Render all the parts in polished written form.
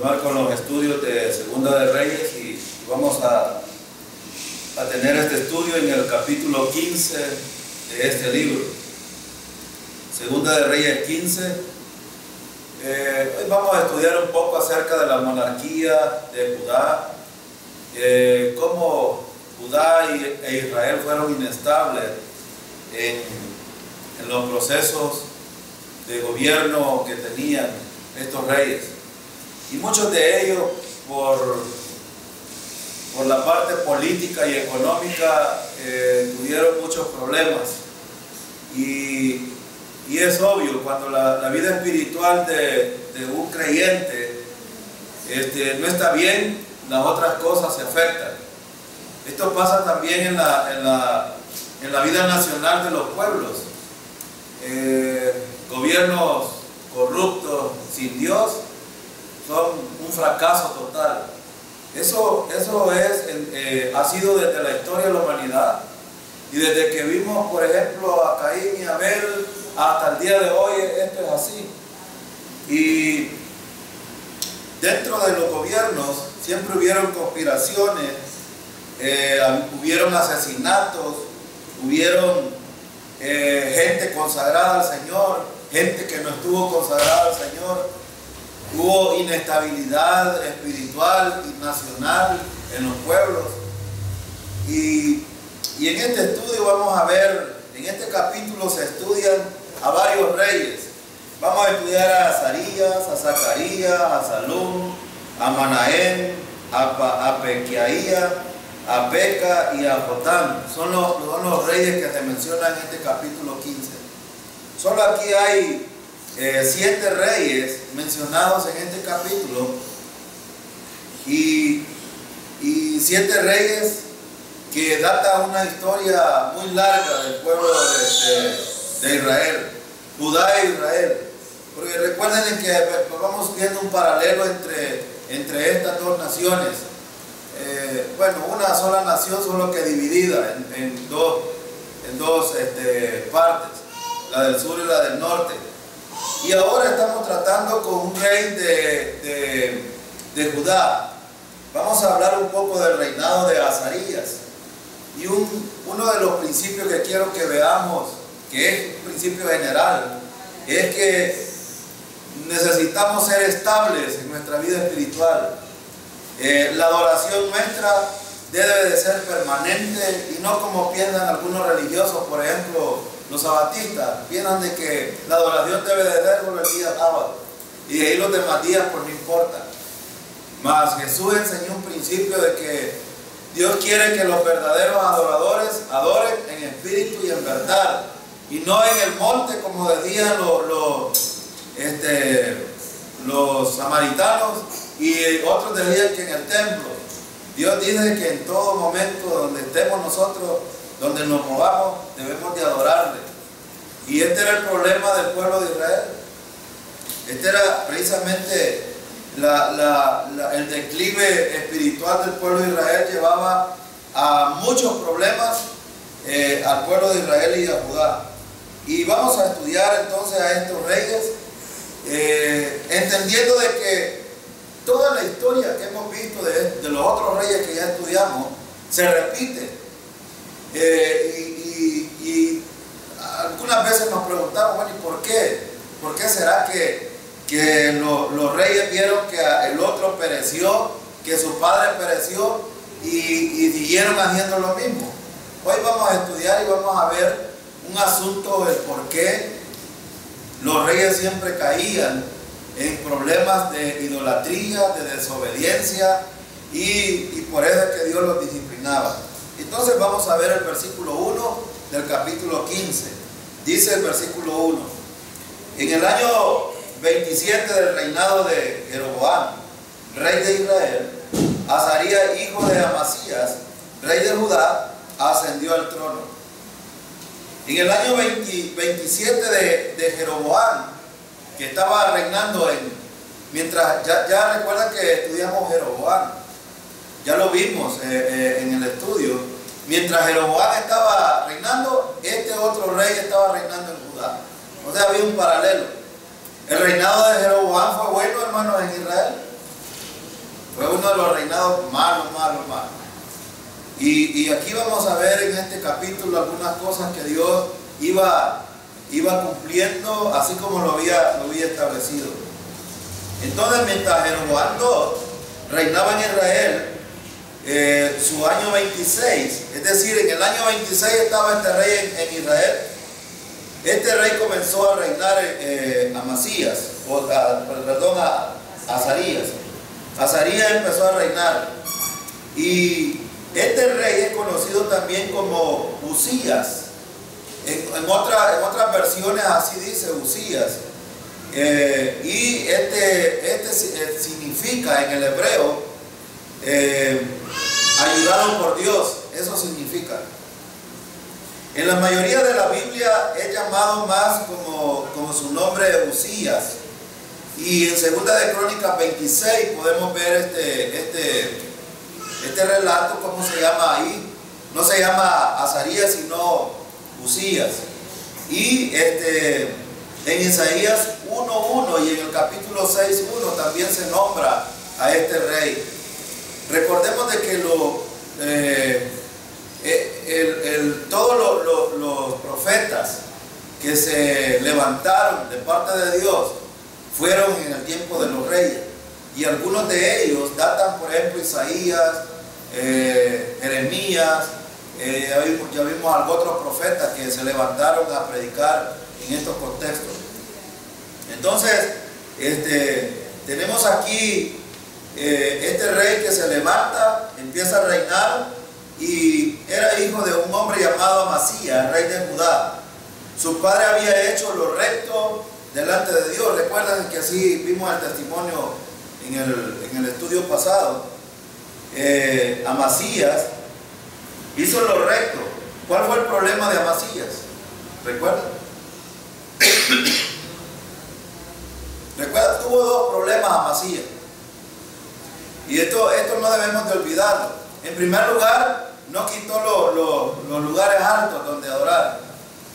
continuar con los estudios de Segunda de Reyes y vamos a tener este estudio en el capítulo 15 de este libro. Segunda de Reyes 15. Hoy vamos a estudiar un poco acerca de la monarquía de Judá, cómo Judá e Israel fueron inestables en los procesos de gobierno que tenían estos reyes. Y muchos de ellos, por la parte política y económica, tuvieron muchos problemas. Y es obvio, cuando la vida espiritual de un creyente no está bien, las otras cosas se afectan. Esto pasa también en la vida nacional de los pueblos. Gobiernos corruptos, sin Dios, son un fracaso total. Eso ha sido desde la historia de la humanidad. Y desde que vimos, por ejemplo, a Caín y Abel, hasta el día de hoy, esto es así. Y dentro de los gobiernos siempre hubieron conspiraciones, hubieron asesinatos, hubieron gente consagrada al Señor, gente que no estuvo consagrada al Señor. Hubo inestabilidad espiritual y nacional en los pueblos. Y en este estudio vamos a ver, en este capítulo se estudian a varios reyes. Vamos a estudiar a Azarías, a Zacarías, a Salum, a Manaén, a Pequeaía, a Peca y a Jotam. Son los reyes que se mencionan en este capítulo 15. Solo aquí hay 7 reyes mencionados en este capítulo y 7 reyes que datan una historia muy larga del pueblo de Israel, Judá e Israel. Porque recuerden que vamos viendo un paralelo entre estas dos naciones. Una sola nación, solo que dividida en dos partes, la del sur y la del norte. Y ahora estamos tratando con un rey de Judá. Vamos a hablar un poco del reinado de Azarías. Y uno de los principios que quiero que veamos, que es un principio general, es que necesitamos ser estables en nuestra vida espiritual. La adoración nuestra debe de ser permanente y no como piensan algunos religiosos, por ejemplo, los sabatistas, piensan de que la adoración debe de ser por el día sábado y de ahí los demás días pues no importa. Mas Jesús enseñó un principio de que Dios quiere que los verdaderos adoradores adoren en espíritu y en verdad y no en el monte como decían los samaritanos y otros decían que en el templo. Dios dice que en todo momento donde estemos nosotros, donde nos movamos, debemos de adorarle. Y este era el problema del pueblo de Israel. Este era precisamente el declive espiritual del pueblo de Israel, llevaba a muchos problemas al pueblo de Israel y a Judá. Y vamos a estudiar entonces a estos reyes, entendiendo de que toda la historia que hemos visto de los otros reyes que ya estudiamos se repite. Y algunas veces nos preguntamos, bueno, ¿y por qué? ¿Por qué será que los reyes vieron que el otro pereció, que su padre pereció y siguieron haciendo lo mismo? Hoy vamos a estudiar y vamos a ver un asunto del por qué los reyes siempre caían en problemas de idolatría, de desobediencia y por eso es que Dios los disciplinaba. Entonces vamos a ver el versículo 1 del capítulo 15. Dice el versículo 1: en el año 27 del reinado de Jeroboam, rey de Israel, Azarías, hijo de Amasías, rey de Judá, ascendió al trono. En el año 27 de Jeroboam, que estaba reinando mientras, ya recuerdan que estudiamos Jeroboam, ya lo vimos en el estudio. Mientras Jeroboam estaba reinando, este otro rey estaba reinando en Judá. O sea, había un paralelo. El reinado de Jeroboam fue bueno, hermanos, en Israel. Fue uno de los reinados malos. Y aquí vamos a ver en este capítulo algunas cosas que Dios iba cumpliendo así como lo había establecido. Entonces, mientras Jeroboam II reinaba en Israel, su año 26, es decir, en el año 26 estaba este rey en Israel. Este rey comenzó a reinar a Azarías. Azarías empezó a reinar. Y este rey es conocido también como Uzías. En otras versiones así dice Uzías. Y este significa en el hebreo ayudado por Dios. Eso significa. En la mayoría de la Biblia es llamado más como su nombre Uzías. Y en 2 de Crónicas 26 podemos ver este relato, cómo se llama ahí. No se llama Azarías, sino Uzías. Y en Isaías 1:1 y en el capítulo 6:1 también se nombra a este rey. Recordemos de que todos los profetas que se levantaron de parte de Dios fueron en el tiempo de los reyes, y algunos de ellos datan, por ejemplo, Isaías, Jeremías, ya vimos algunos otros profetas que se levantaron a predicar en estos contextos. Entonces, tenemos aquí este rey que se levanta, empieza a reinar, y era hijo de un hombre llamado Amasías, rey de Judá. Su padre había hecho lo recto delante de Dios. Recuerden que así vimos el testimonio en el estudio pasado. Amasías hizo lo recto. ¿Cuál fue el problema de Amasías? ¿Recuerdan? Recuerda, tuvo dos problemas Amasías. Y esto no debemos de olvidarlo. En primer lugar, no quitó los lugares altos donde adorar.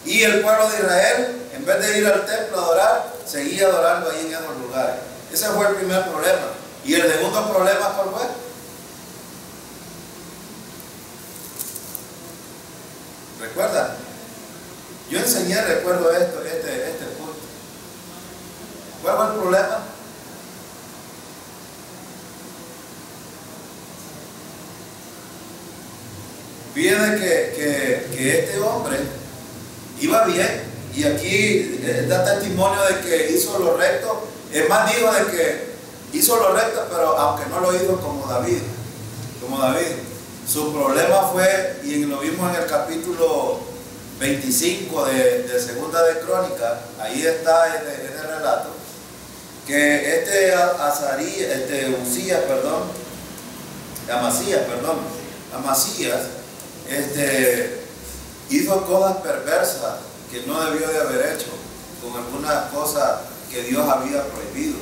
Y el pueblo de Israel, en vez de ir al templo a adorar, seguía adorando ahí en esos lugares. Ese fue el primer problema. Y el segundo problema, ¿cuál fue? ¿Recuerdan? Yo enseñé, recuerdo este punto. ¿Cuál fue el problema? Fíjense que este hombre iba bien, y aquí da testimonio de que hizo lo recto. Es más, dijo de que hizo lo recto, pero aunque no lo hizo como David. Su problema fue, y lo vimos en el capítulo 25 de 2 de Crónicas, ahí está este relato, que Amasías hizo cosas perversas que no debió de haber hecho, con algunas cosas que Dios había prohibido.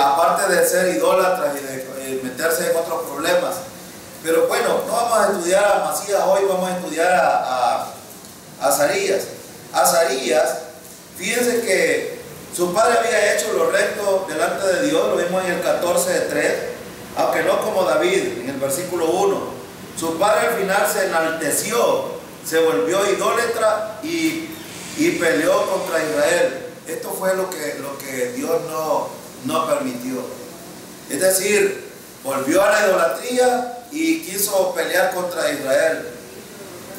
Aparte de ser idólatras y de meterse en otros problemas. Pero bueno, no vamos a estudiar a Amasías hoy, vamos a estudiar a Azarías. Azarías, fíjense que su padre había hecho lo recto delante de Dios, lo vimos en el 14:3, aunque no como David, en el versículo 1. Su padre al final se enalteció, se volvió idólatra y peleó contra Israel. Esto fue lo que Dios no permitió. Es decir, volvió a la idolatría y quiso pelear contra Israel.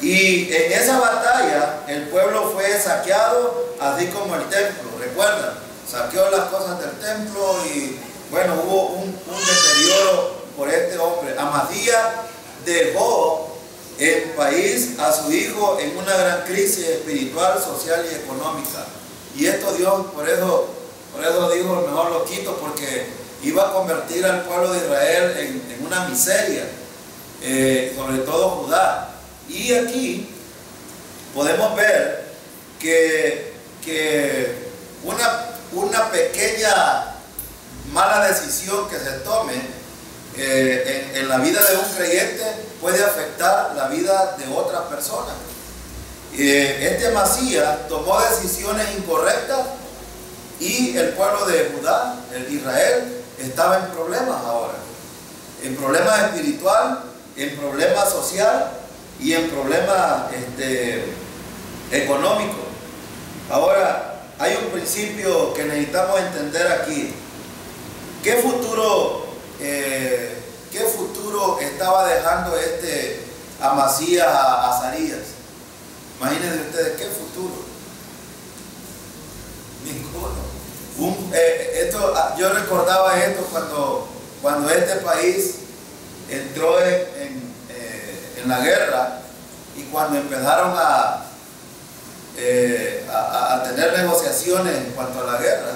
Y en esa batalla el pueblo fue saqueado, así como el templo. ¿Recuerdan? Saqueó las cosas del templo y bueno, hubo un deterioro por este hombre. Amasías dejó el país a su hijo en una gran crisis espiritual, social y económica. Y esto Dios, por eso dijo, mejor lo quito, porque iba a convertir al pueblo de Israel en una miseria, sobre todo Judá. Y aquí podemos ver que una pequeña mala decisión que se tome en la vida de un creyente puede afectar la vida de otra persona. Este Amasías tomó decisiones incorrectas y el pueblo de Judá, el Israel, estaba en problemas ahora, en problemas espiritual, en problemas social y en problemas económicos. Ahora, hay un principio que necesitamos entender aquí. ¿Qué futuro estaba dejando Amasías a Azarías? Imagínense ustedes, ¿qué futuro? Ninguno. Yo recordaba esto cuando este país entró en la guerra, y cuando empezaron a tener negociaciones en cuanto a la guerra.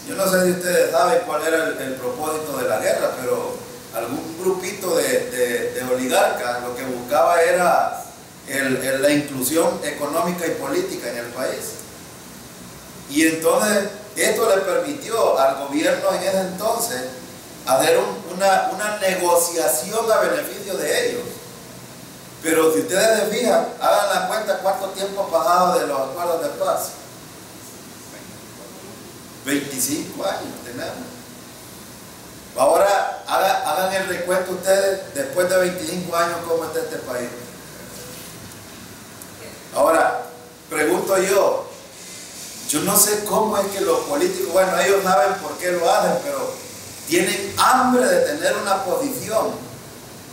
Yo no sé si ustedes saben cuál era el propósito de la guerra, pero algún grupito de oligarcas lo que buscaba era la inclusión económica y política en el país. Y entonces esto le permitió al gobierno en ese entonces hacer una negociación a beneficio de ellos. Pero si ustedes se fijan, hagan la cuenta cuánto tiempo ha pasado de los acuerdos de paz. 25 años tenemos. Ahora hagan el recuento ustedes, después de 25 años, cómo está este país. Ahora, pregunto yo no sé cómo es que los políticos, bueno, ellos saben por qué lo hacen, pero tienen hambre de tener una posición.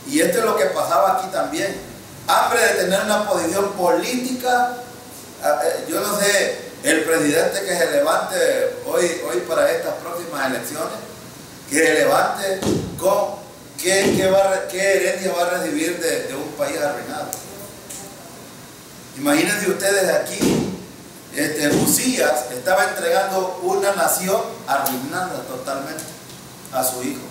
Y esto es lo que pasaba aquí también. Hambre de tener una posición política. Yo no sé, el presidente que se levante hoy para estas próximas elecciones, que se levante con qué herencia va a recibir de un país arruinado. Imagínense ustedes aquí, Usías estaba entregando una nación arruinada totalmente a su hijo.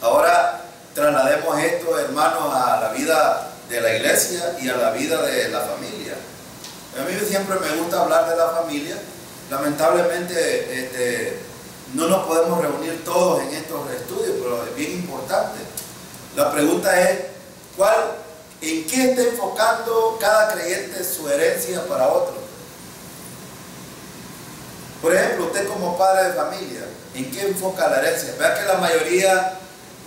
Ahora traslademos esto, hermanos, a la vida de la iglesia y a la vida de la familia. A mí siempre me gusta hablar de la familia. Lamentablemente no nos podemos reunir todos en estos estudios, pero es bien importante. La pregunta es, ¿en qué está enfocando cada creyente su herencia para otro? Por ejemplo, usted como padre de familia, ¿en qué enfoca la herencia? Vea que la mayoría,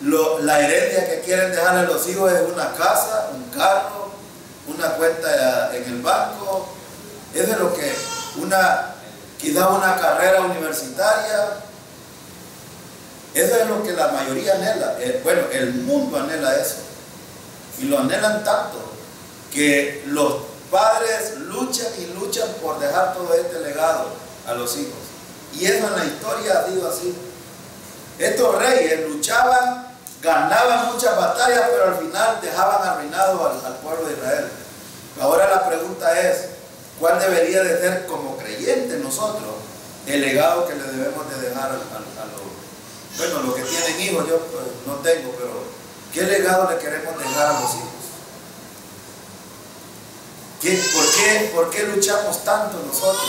la herencia que quieren dejarle a los hijos es una casa, un carro, una cuenta en el banco. Eso es lo que, quizás una carrera universitaria. Eso es lo que la mayoría anhela. Bueno, el mundo anhela eso. Y lo anhelan tanto que los padres luchan y luchan por dejar todo este legado a los hijos. Y eso en la historia ha sido así. Estos reyes luchaban, ganaban muchas batallas, pero al final dejaban arruinado al pueblo de Israel. Ahora la pregunta es, ¿cuál debería de ser como creyentes nosotros el legado que le debemos de dejar los que tienen hijos? Yo pues, no tengo, pero ¿qué legado le queremos dejar a los hijos? ¿Por qué luchamos tanto nosotros?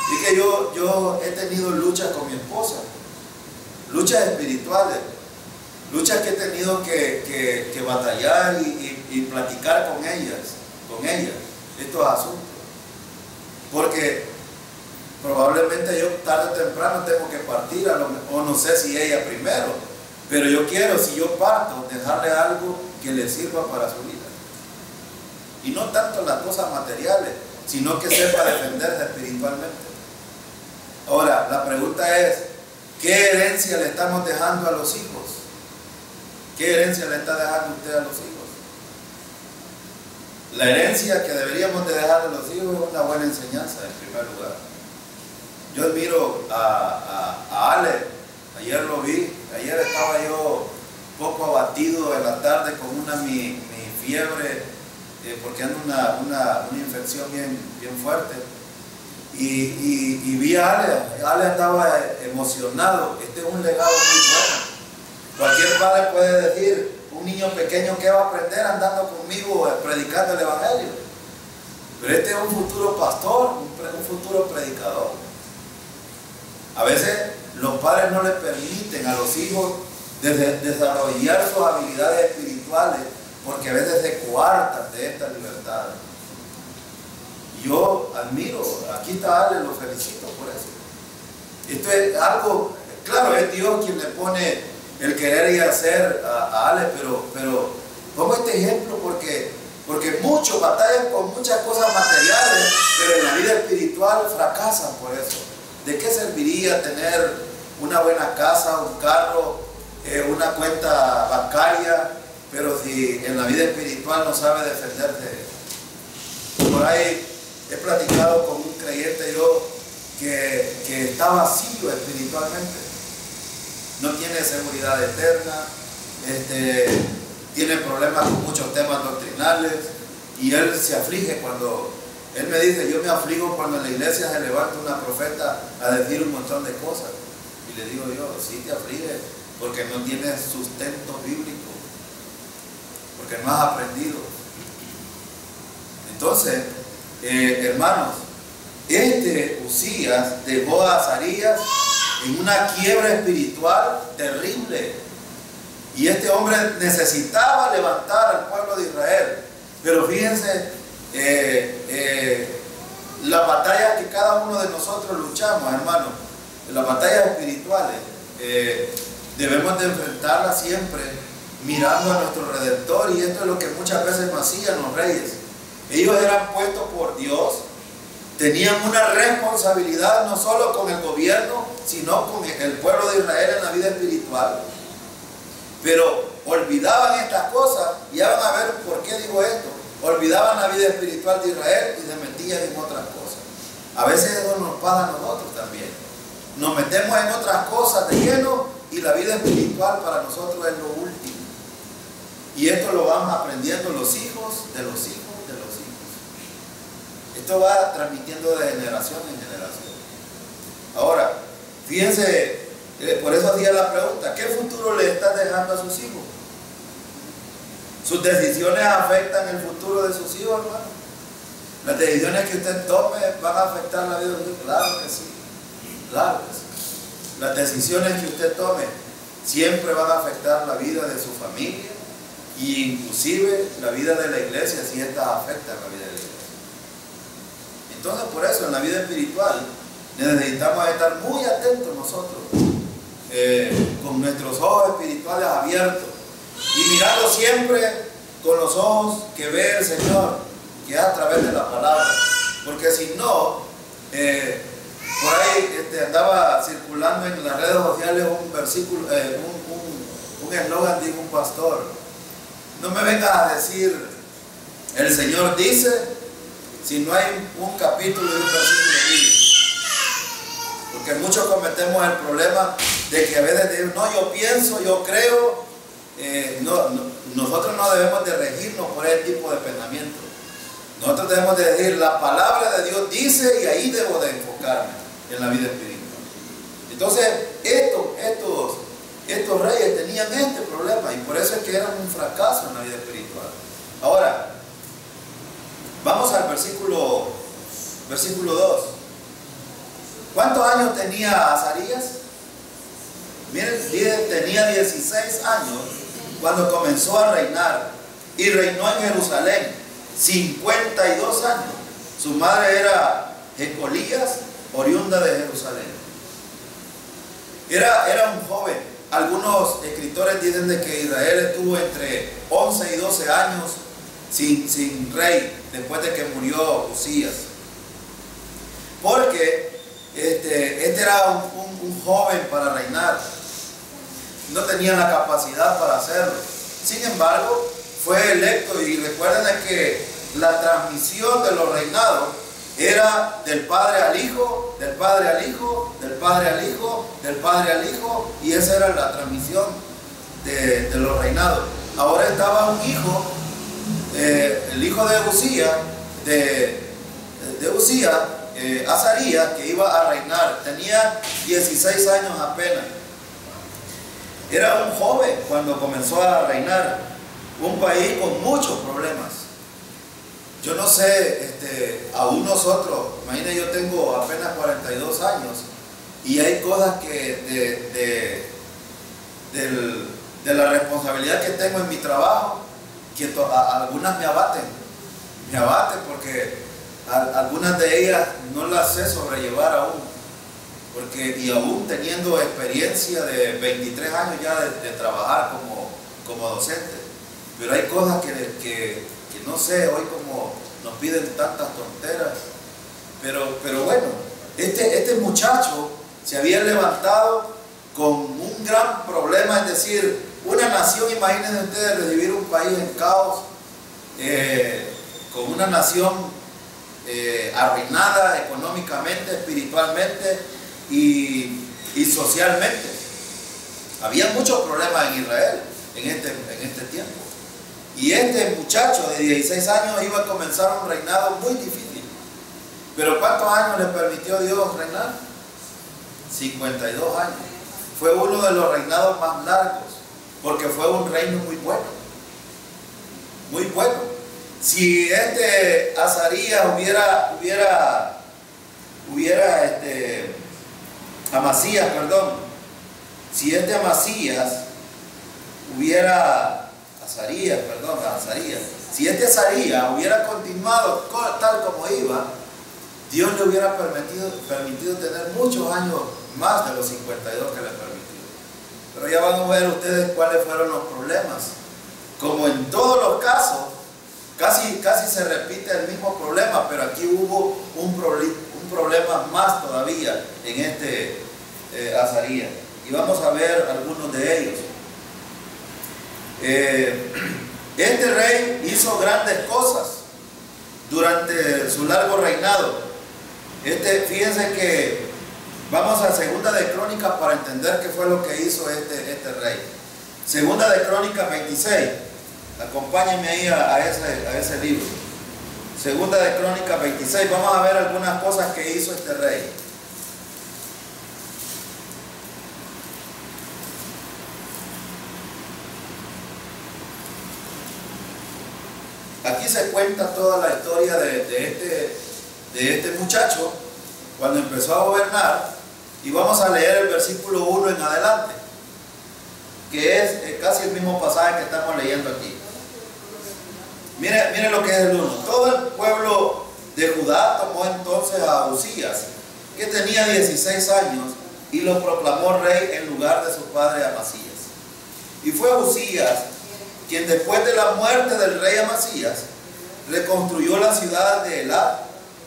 Y que yo he tenido luchas con mi esposa, luchas espirituales, luchas que he tenido que batallar y platicar con ellas estos asuntos. Porque probablemente yo tarde o temprano tengo que partir, o no sé si ella primero, pero yo quiero, si yo parto, dejarle algo que le sirva para su vida. Y no tanto las cosas materiales, sino que sepa defenderse espiritualmente. Ahora, la pregunta es, ¿qué herencia le estamos dejando a los hijos? ¿Qué herencia le está dejando usted a los hijos? La herencia que deberíamos de dejar a los hijos es una buena enseñanza, en primer lugar. Yo admiro a Ale, ayer lo vi, ayer estaba yo un poco abatido en la tarde con mi fiebre, porque ando una infección bien fuerte. Y vi a Ale estaba emocionado. Este es un legado muy bueno. Cualquier padre puede decir, un niño pequeño que va a aprender andando conmigo predicando el evangelio. Pero este es un futuro pastor, un futuro predicador. A veces los padres no les permiten a los hijos desarrollar sus habilidades espirituales porque a veces se coartan de esta libertad. Yo admiro, aquí está Ale, lo felicito por eso. Esto es algo claro, es Dios quien le pone el querer y hacer a Ale, pero pongo este ejemplo porque muchos batallan con muchas cosas materiales, pero en la vida espiritual fracasan por eso. ¿De qué serviría tener una buena casa, un carro, una cuenta bancaria, pero si en la vida espiritual no sabe defenderse? Por ahí he platicado con un creyente yo que está vacío espiritualmente, no tiene seguridad eterna, tiene problemas con muchos temas doctrinales, y él se aflige cuando, él me dice, yo me afligo cuando en la iglesia se levanta una profeta a decir un montón de cosas. Y le digo yo, sí te aflige, porque no tienes sustento bíblico, porque no has aprendido. Entonces, hermanos, Uzías dejó a Azarías en una quiebra espiritual terrible, y este hombre necesitaba levantar al pueblo de Israel. Pero fíjense, las batallas que cada uno de nosotros luchamos, hermanos, las batallas espirituales, debemos de enfrentarlas siempre mirando a nuestro Redentor, y esto es lo que muchas veces no hacían los reyes. Ellos eran puestos por Dios, tenían una responsabilidad no solo con el gobierno, sino con el pueblo de Israel en la vida espiritual, pero olvidaban estas cosas. Y ya van a ver por qué digo esto. Olvidaban la vida espiritual de Israel y se metían en otras cosas. A veces eso nos pasa a nosotros también. Nos metemos en otras cosas de lleno, y la vida espiritual para nosotros es lo último. Y esto lo vamos aprendiendo los hijos de los hijos de los hijos. Esto va transmitiendo de generación en generación. Ahora, fíjense, por eso hacía la pregunta, ¿qué futuro le estás dejando a sus hijos? ¿Sus decisiones afectan el futuro de sus hijos, hermano? ¿Las decisiones que usted tome van a afectar la vida de sus hijos? Claro que sí, claro que sí. Las decisiones que usted tome siempre van a afectar la vida de su familia, e inclusive la vida de la iglesia, si estas afectan la vida de la iglesia. Entonces, por eso en la vida espiritual necesitamos estar muy atentos nosotros, con nuestros ojos espirituales abiertos, y mirando siempre con los ojos que ve el Señor, que es a través de la palabra. Porque si no, por ahí andaba circulando en las redes sociales un versículo, un eslogan de un pastor: no me vengas a decir el Señor dice, si no hay un capítulo y un versículo bíblico. Porque muchos cometemos el problema de que a veces decimos, no, yo pienso, yo creo. Nosotros no debemos de regirnos por ese tipo de pensamiento. Nosotros debemos de decir, la palabra de Dios dice, y ahí debo de enfocarme en la vida espiritual. Entonces, estos reyes tenían este problema, y por eso es que eran un fracaso en la vida espiritual. Ahora, vamos al versículo 2. ¿Cuántos años tenía Azarías? Miren, tenía 16 años cuando comenzó a reinar, y reinó en Jerusalén 52 años. Su madre era Jecolías, oriunda de Jerusalén. Era un joven. Algunos escritores dicen de que Israel estuvo entre 11 y 12 años sin rey, después de que murió Uzías. Porque este era un joven para reinar. No tenía la capacidad para hacerlo. Sin embargo, fue electo, y recuerden que la transmisión de los reinados era del padre al hijo, del padre al hijo, del padre al hijo, del padre al hijo, y esa era la transmisión de los reinados. Ahora estaba un hijo, el hijo de Uzías, Azarías, que iba a reinar. Tenía 16 años apenas. Era un joven cuando comenzó a reinar un país con muchos problemas. Yo no sé, aún nosotros, imagínense, yo tengo apenas 42 años, y hay cosas que de la responsabilidad que tengo en mi trabajo, que algunas me abaten porque algunas de ellas no las sé sobrellevar aún. porque, y aún teniendo experiencia de 23 años ya de trabajar como docente, pero hay cosas que no sé, hoy como nos piden tantas tonteras, pero bueno, este muchacho se había levantado con un gran problema, es decir, una nación, imagínense ustedes recibir un país en caos, con una nación arruinada económicamente, espiritualmente y socialmente. Había muchos problemas en Israel en este tiempo. Y este muchacho de 16 años iba a comenzar un reinado muy difícil. Pero ¿cuántos años le permitió Dios reinar? 52 años. Fue uno de los reinados más largos, porque fue un reino muy bueno. Muy bueno. Si Azarías Amasías, perdón, si Azarías, si Azarías hubiera continuado tal como iba, Dios le hubiera permitido tener muchos años más de los 52 que le permitió. Pero ya van a ver ustedes cuáles fueron los problemas. Como en todos los casos, casi se repite el mismo problema, pero aquí hubo un problema más todavía en Azarías. Y vamos a ver algunos de ellos. Este rey hizo grandes cosas durante su largo reinado. Fíjense que vamos a Segunda de Crónicas para entender qué fue lo que hizo este rey. Segunda de Crónicas 26. Acompáñenme ahí a ese libro. Segunda de Crónicas 26. Vamos a ver algunas cosas que hizo este rey. Aquí se cuenta toda la historia de este muchacho cuando empezó a gobernar, y vamos a leer el versículo 1 en adelante, que es casi el mismo pasaje que estamos leyendo aquí. Mire lo que es el 1. Todo el pueblo de Judá tomó entonces a Uzías, que tenía 16 años, y lo proclamó rey en lugar de su padre Amasías. Y fue Uzías quien, después de la muerte del rey Amasías, reconstruyó la ciudad de Elat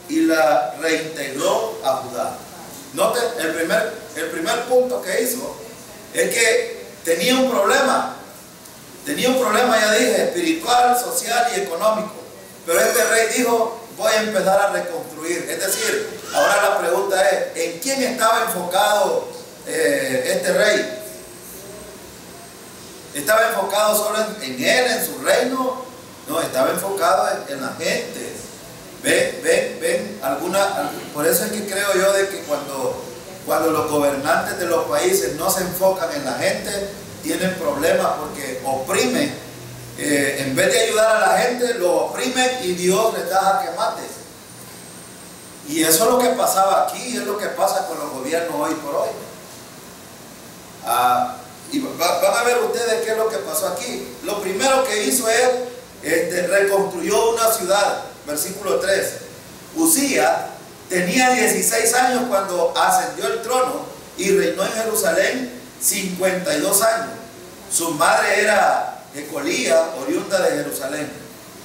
y la reintegró a Judá. Noten, el primer punto que hizo es que tenía un problema, ya dije, espiritual, social y económico. Pero este rey dijo: voy a empezar a reconstruir. Es decir, ahora la pregunta es: ¿en quién estaba enfocado este rey? ¿Estaba enfocado solo en él, en su reino? No, estaba enfocado en la gente. Ven, por eso es que creo yo de que cuando los gobernantes de los países no se enfocan en la gente, tienen problemas, porque oprimen, en vez de ayudar a la gente, lo oprimen y Dios les da jaque mate. Y eso es lo que pasaba aquí, es lo que pasa con los gobiernos hoy por hoy. Y van a ver ustedes qué es lo que pasó aquí. Lo primero que hizo es reconstruyó una ciudad. Versículo 3. Uzías tenía 16 años cuando ascendió el trono y reinó en Jerusalén 52 años. Su madre era Jecolía, oriunda de Jerusalén.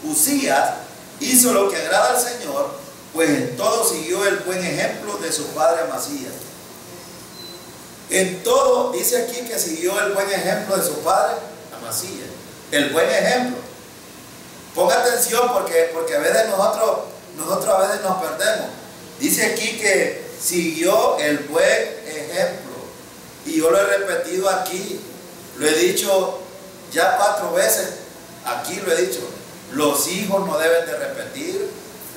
Uzías hizo lo que agrada al Señor, pues en todo siguió el buen ejemplo de su padre Amasías. En todo dice aquí que siguió el buen ejemplo de su padre Amasías. El buen ejemplo. Ponga atención porque a veces nosotros a veces nos perdemos. Dice aquí que siguió el buen ejemplo. Y yo lo he repetido aquí, lo he dicho ya 4 veces, aquí lo he dicho: los hijos no deben de repetir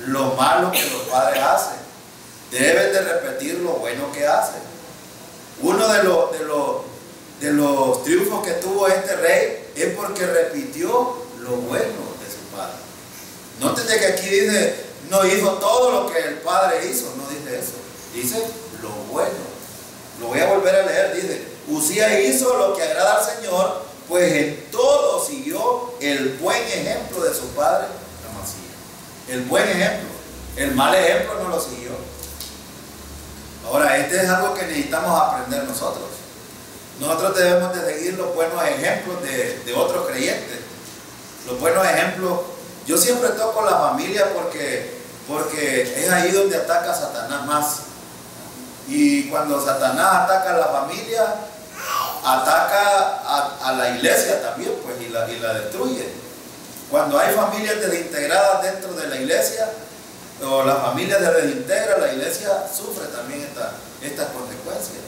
lo malo que los padres hacen, deben de repetir lo bueno que hacen. Uno de los triunfos que tuvo este rey es porque repitió lo bueno de su padre. Nótese que aquí dice: no hizo todo lo que el padre hizo, no dice eso, dice lo bueno. Lo voy a volver a leer, dice: Uzías hizo lo que agrada al Señor, pues en todo siguió el buen ejemplo de su padre Amasías. El buen ejemplo. El mal ejemplo no lo siguió. Ahora, este es algo que necesitamos aprender nosotros. Nosotros debemos de seguir los buenos ejemplos de otros creyentes. Los buenos ejemplos. Yo siempre toco la familia porque es ahí donde ataca Satanás más. Y cuando Satanás ataca a la familia, ataca a la iglesia también, pues, y la destruye. Cuando hay familias desintegradas dentro de la iglesia, o la familia se desintegra, la iglesia sufre también estas consecuencias.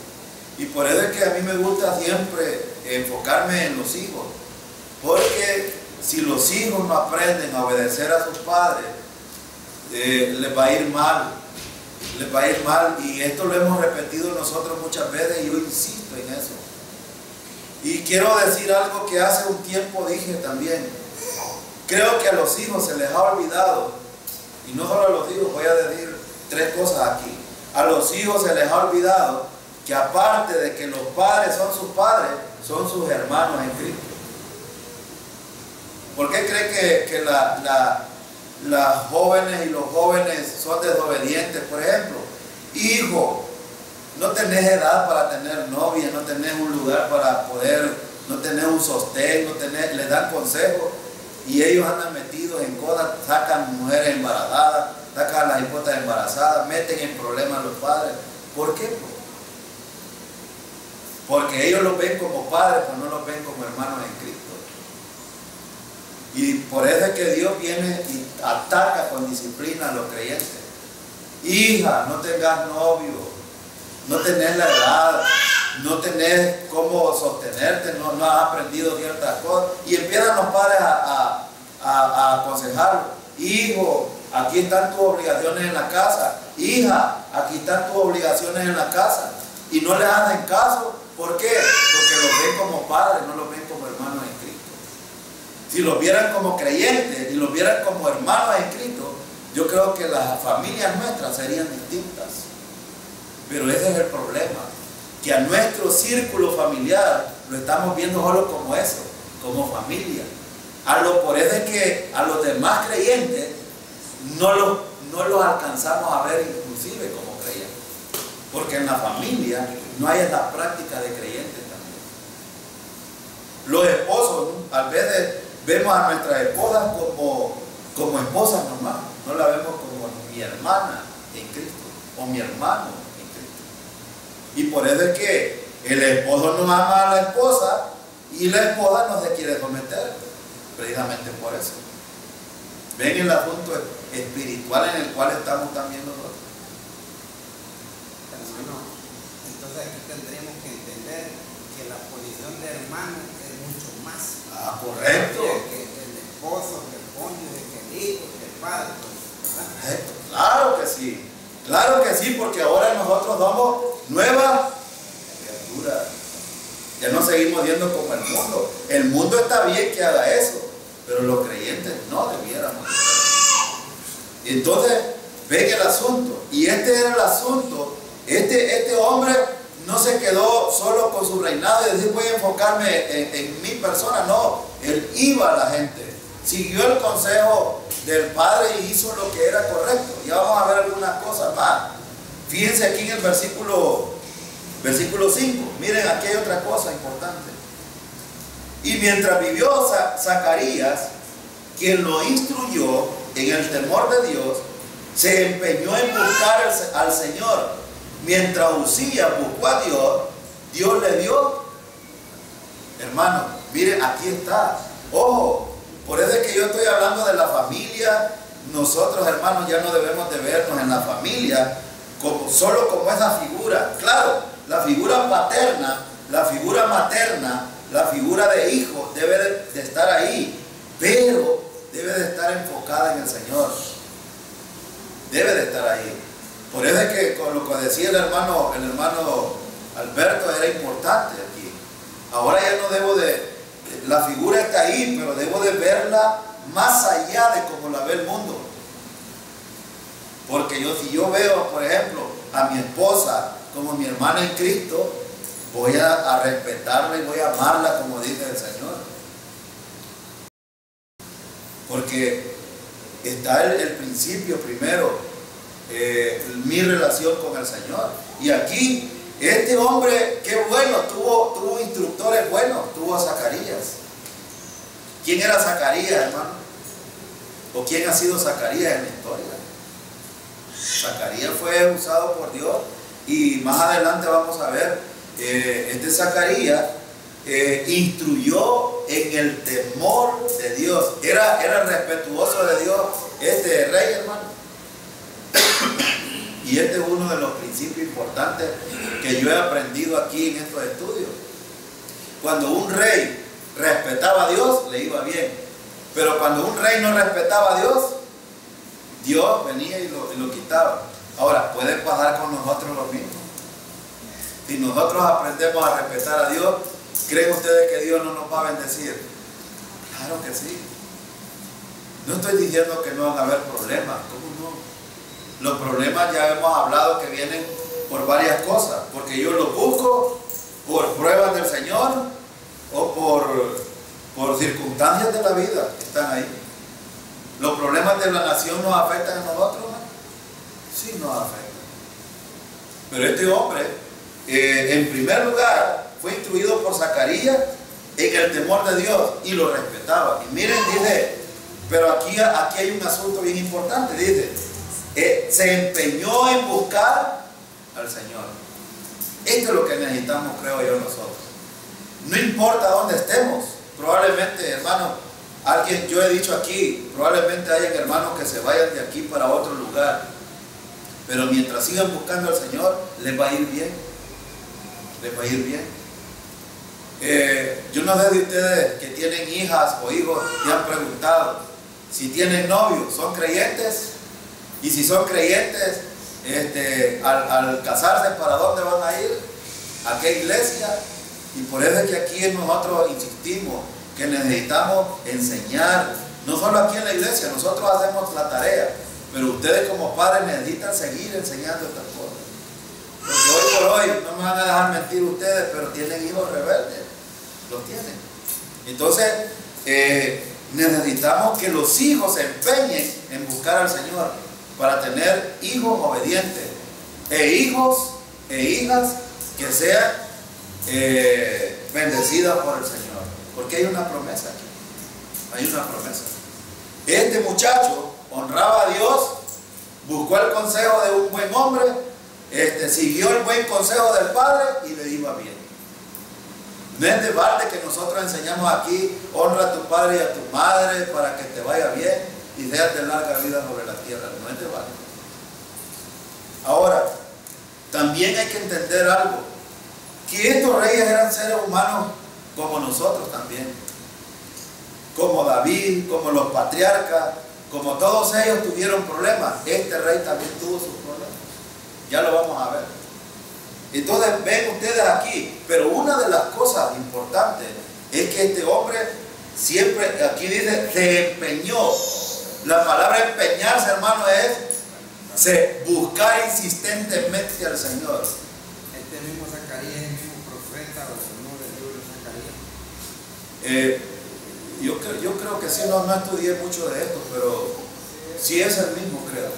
Y por eso es que a mí me gusta siempre enfocarme en los hijos, porque si los hijos no aprenden a obedecer a sus padres, les va a ir mal, les va a ir mal. Y esto lo hemos repetido nosotros muchas veces y yo insisto en eso. Y quiero decir algo que hace un tiempo dije también. Creo que a los hijos se les ha olvidado, y no solo a los hijos, voy a decir tres cosas aquí. A los hijos se les ha olvidado que aparte de que los padres son sus padres, son sus hermanos en Cristo. ¿Por qué cree que las jóvenes y los jóvenes son desobedientes? Por ejemplo, hijo, no tenés edad para tener novia, no tenés un lugar para poder, no tenés un sostén, les dan consejos y ellos andan metidos en cosas, sacan mujeres embarazadas, sacan a las esposas embarazadas, meten en problemas a los padres. ¿Por qué? Porque ellos los ven como padres, pero no los ven como hermanos en Cristo. Y por eso es que Dios viene y ataca con disciplina a los creyentes. Hija, no tengas novio, no tenés la edad, no tenés cómo sostenerte, no has aprendido ciertas cosas. Y empiezan los padres a aconsejarlo. Hijo, aquí están tus obligaciones en la casa. Hija, aquí están tus obligaciones en la casa. Y no les hacen caso. ¿Por qué? Porque los ven como padres, no los ven como hermanos en Cristo. Si los vieran como creyentes y los vieran como hermanos en Cristo, yo creo que las familias nuestras serían distintas. Pero ese es el problema, que a nuestro círculo familiar lo estamos viendo solo como eso, como familia. Por eso es que a los demás creyentes no los alcanzamos a ver inclusive como creyentes. Porque en la familia no hay esa práctica de creyentes también. Los esposos, ¿no? A veces vemos a nuestras esposas como esposas nomás, no la vemos como mi hermana en Cristo o mi hermano en Cristo. Y por eso es que el esposo no ama a la esposa y la esposa no se quiere someter, precisamente por eso. Ven el asunto espiritual en el cual estamos también nosotros. Entonces aquí tendríamos que entender que la posición de hermano es mucho más. Correcto. Que el esposo, que el cónyuge, que el hijo, que el padre. Correcto. Claro que sí. Claro que sí, porque ahora nosotros somos nuevas criaturas. Ya no seguimos viendo como el mundo. El mundo está bien que haga eso, pero los creyentes no debiéramos. Entonces, ven el asunto. Y este era el asunto. Este hombre no se quedó solo con su reinado y decir voy a enfocarme en mi persona. No, él iba a la gente, siguió el consejo del padre y hizo lo que era correcto. Ya vamos a ver algunas cosas más. Fíjense aquí en el versículo 5. Miren, aquí hay otra cosa importante. Y mientras vivió Zacarías, quien lo instruyó en el temor de Dios, se empeñó en buscar al Señor. Mientras Uzías buscó a Dios, Dios le dio. Hermano, miren, aquí está. Ojo, por eso es que yo estoy hablando de la familia. Nosotros, hermanos, ya no debemos de vernos en la familia solo como esa figura. Claro, la figura paterna, la figura materna, la figura de hijo debe de estar ahí, pero debe de estar enfocada en el Señor. Debe de estar ahí. Por eso es que con lo que decía el hermano Alberto era importante aquí. Ahora ya no debo la figura está ahí, pero debo de verla más allá de como la ve el mundo. Porque si yo veo, por ejemplo, a mi esposa como mi hermana en Cristo, voy a respetarla y voy a amarla como dice el Señor. Porque está el principio primero. mi relación con el Señor. Y aquí, este hombre, qué bueno, tuvo instructores buenos, tuvo a Zacarías. ¿Quién era Zacarías, hermano? ¿O quién ha sido Zacarías en la historia? Zacarías fue usado por Dios, y más adelante vamos a ver, este Zacarías instruyó en el temor de Dios. Era respetuoso de Dios este rey, hermano. Y este es uno de los principios importantes que yo he aprendido aquí en estos estudios. Cuando un rey respetaba a Dios, le iba bien. Pero cuando un rey no respetaba a Dios, Dios venía y lo quitaba. Ahora, puede pasar con nosotros lo mismo. Si nosotros aprendemos a respetar a Dios, ¿creen ustedes que Dios no nos va a bendecir? Claro que sí. No estoy diciendo que no van a haber problemas. ¿Cómo no? Los problemas ya hemos hablado que vienen por varias cosas. Porque yo los busco por pruebas del Señor o por circunstancias de la vida que están ahí. ¿Los problemas de la nación nos afectan a nosotros, ¿no? Sí, nos afectan. Pero este hombre, en primer lugar, fue instruido por Zacarías en el temor de Dios y lo respetaba. Y miren, dice, pero aquí hay un asunto bien importante. Dice, se empeñó en buscar al Señor. Esto es lo que necesitamos, creo yo, nosotros. No importa dónde estemos. Probablemente, hermano, yo he dicho aquí, probablemente hayan hermanos que se vayan de aquí para otro lugar, pero mientras sigan buscando al Señor, les va a ir bien. Les va a ir bien. Yo no sé de ustedes que tienen hijas o hijos y han preguntado si tienen novios, ¿son creyentes? Y si son creyentes, al casarse, ¿para dónde van a ir? ¿A qué iglesia? Y por eso es que aquí nosotros insistimos que necesitamos enseñar, no solo aquí en la iglesia, nosotros hacemos la tarea, pero ustedes como padres necesitan seguir enseñando estas cosas. Porque hoy por hoy, no me van a dejar mentir ustedes, pero tienen hijos rebeldes, los tienen. Entonces, necesitamos que los hijos se empeñen en buscar al Señor para tener hijos obedientes, hijos e hijas que sean bendecidas por el Señor. Porque hay una promesa aquí. Hay una promesa. Este muchacho honraba a Dios, buscó el consejo de un buen hombre, siguió el buen consejo del padre y le iba bien. No es de balde que nosotros enseñamos aquí, honra a tu padre y a tu madre para que te vaya bien y seas de larga vida sobre la tierra. No es de balde. Ahora, también hay que entender algo, que estos reyes eran seres humanos como nosotros también, como David, como los patriarcas, como todos ellos tuvieron problemas. Este rey también tuvo sus problemas, ya lo vamos a ver. Entonces ven ustedes aquí, pero una de las cosas importantes es que este hombre siempre, aquí dice, se empeñó. La palabra empeñarse, hermano, es buscar insistentemente al Señor. Este mismo Zacarías es el mismo profeta o no del libro de Zacarías. Yo creo que sí, no estudié mucho de esto, pero sí es el mismo, creo.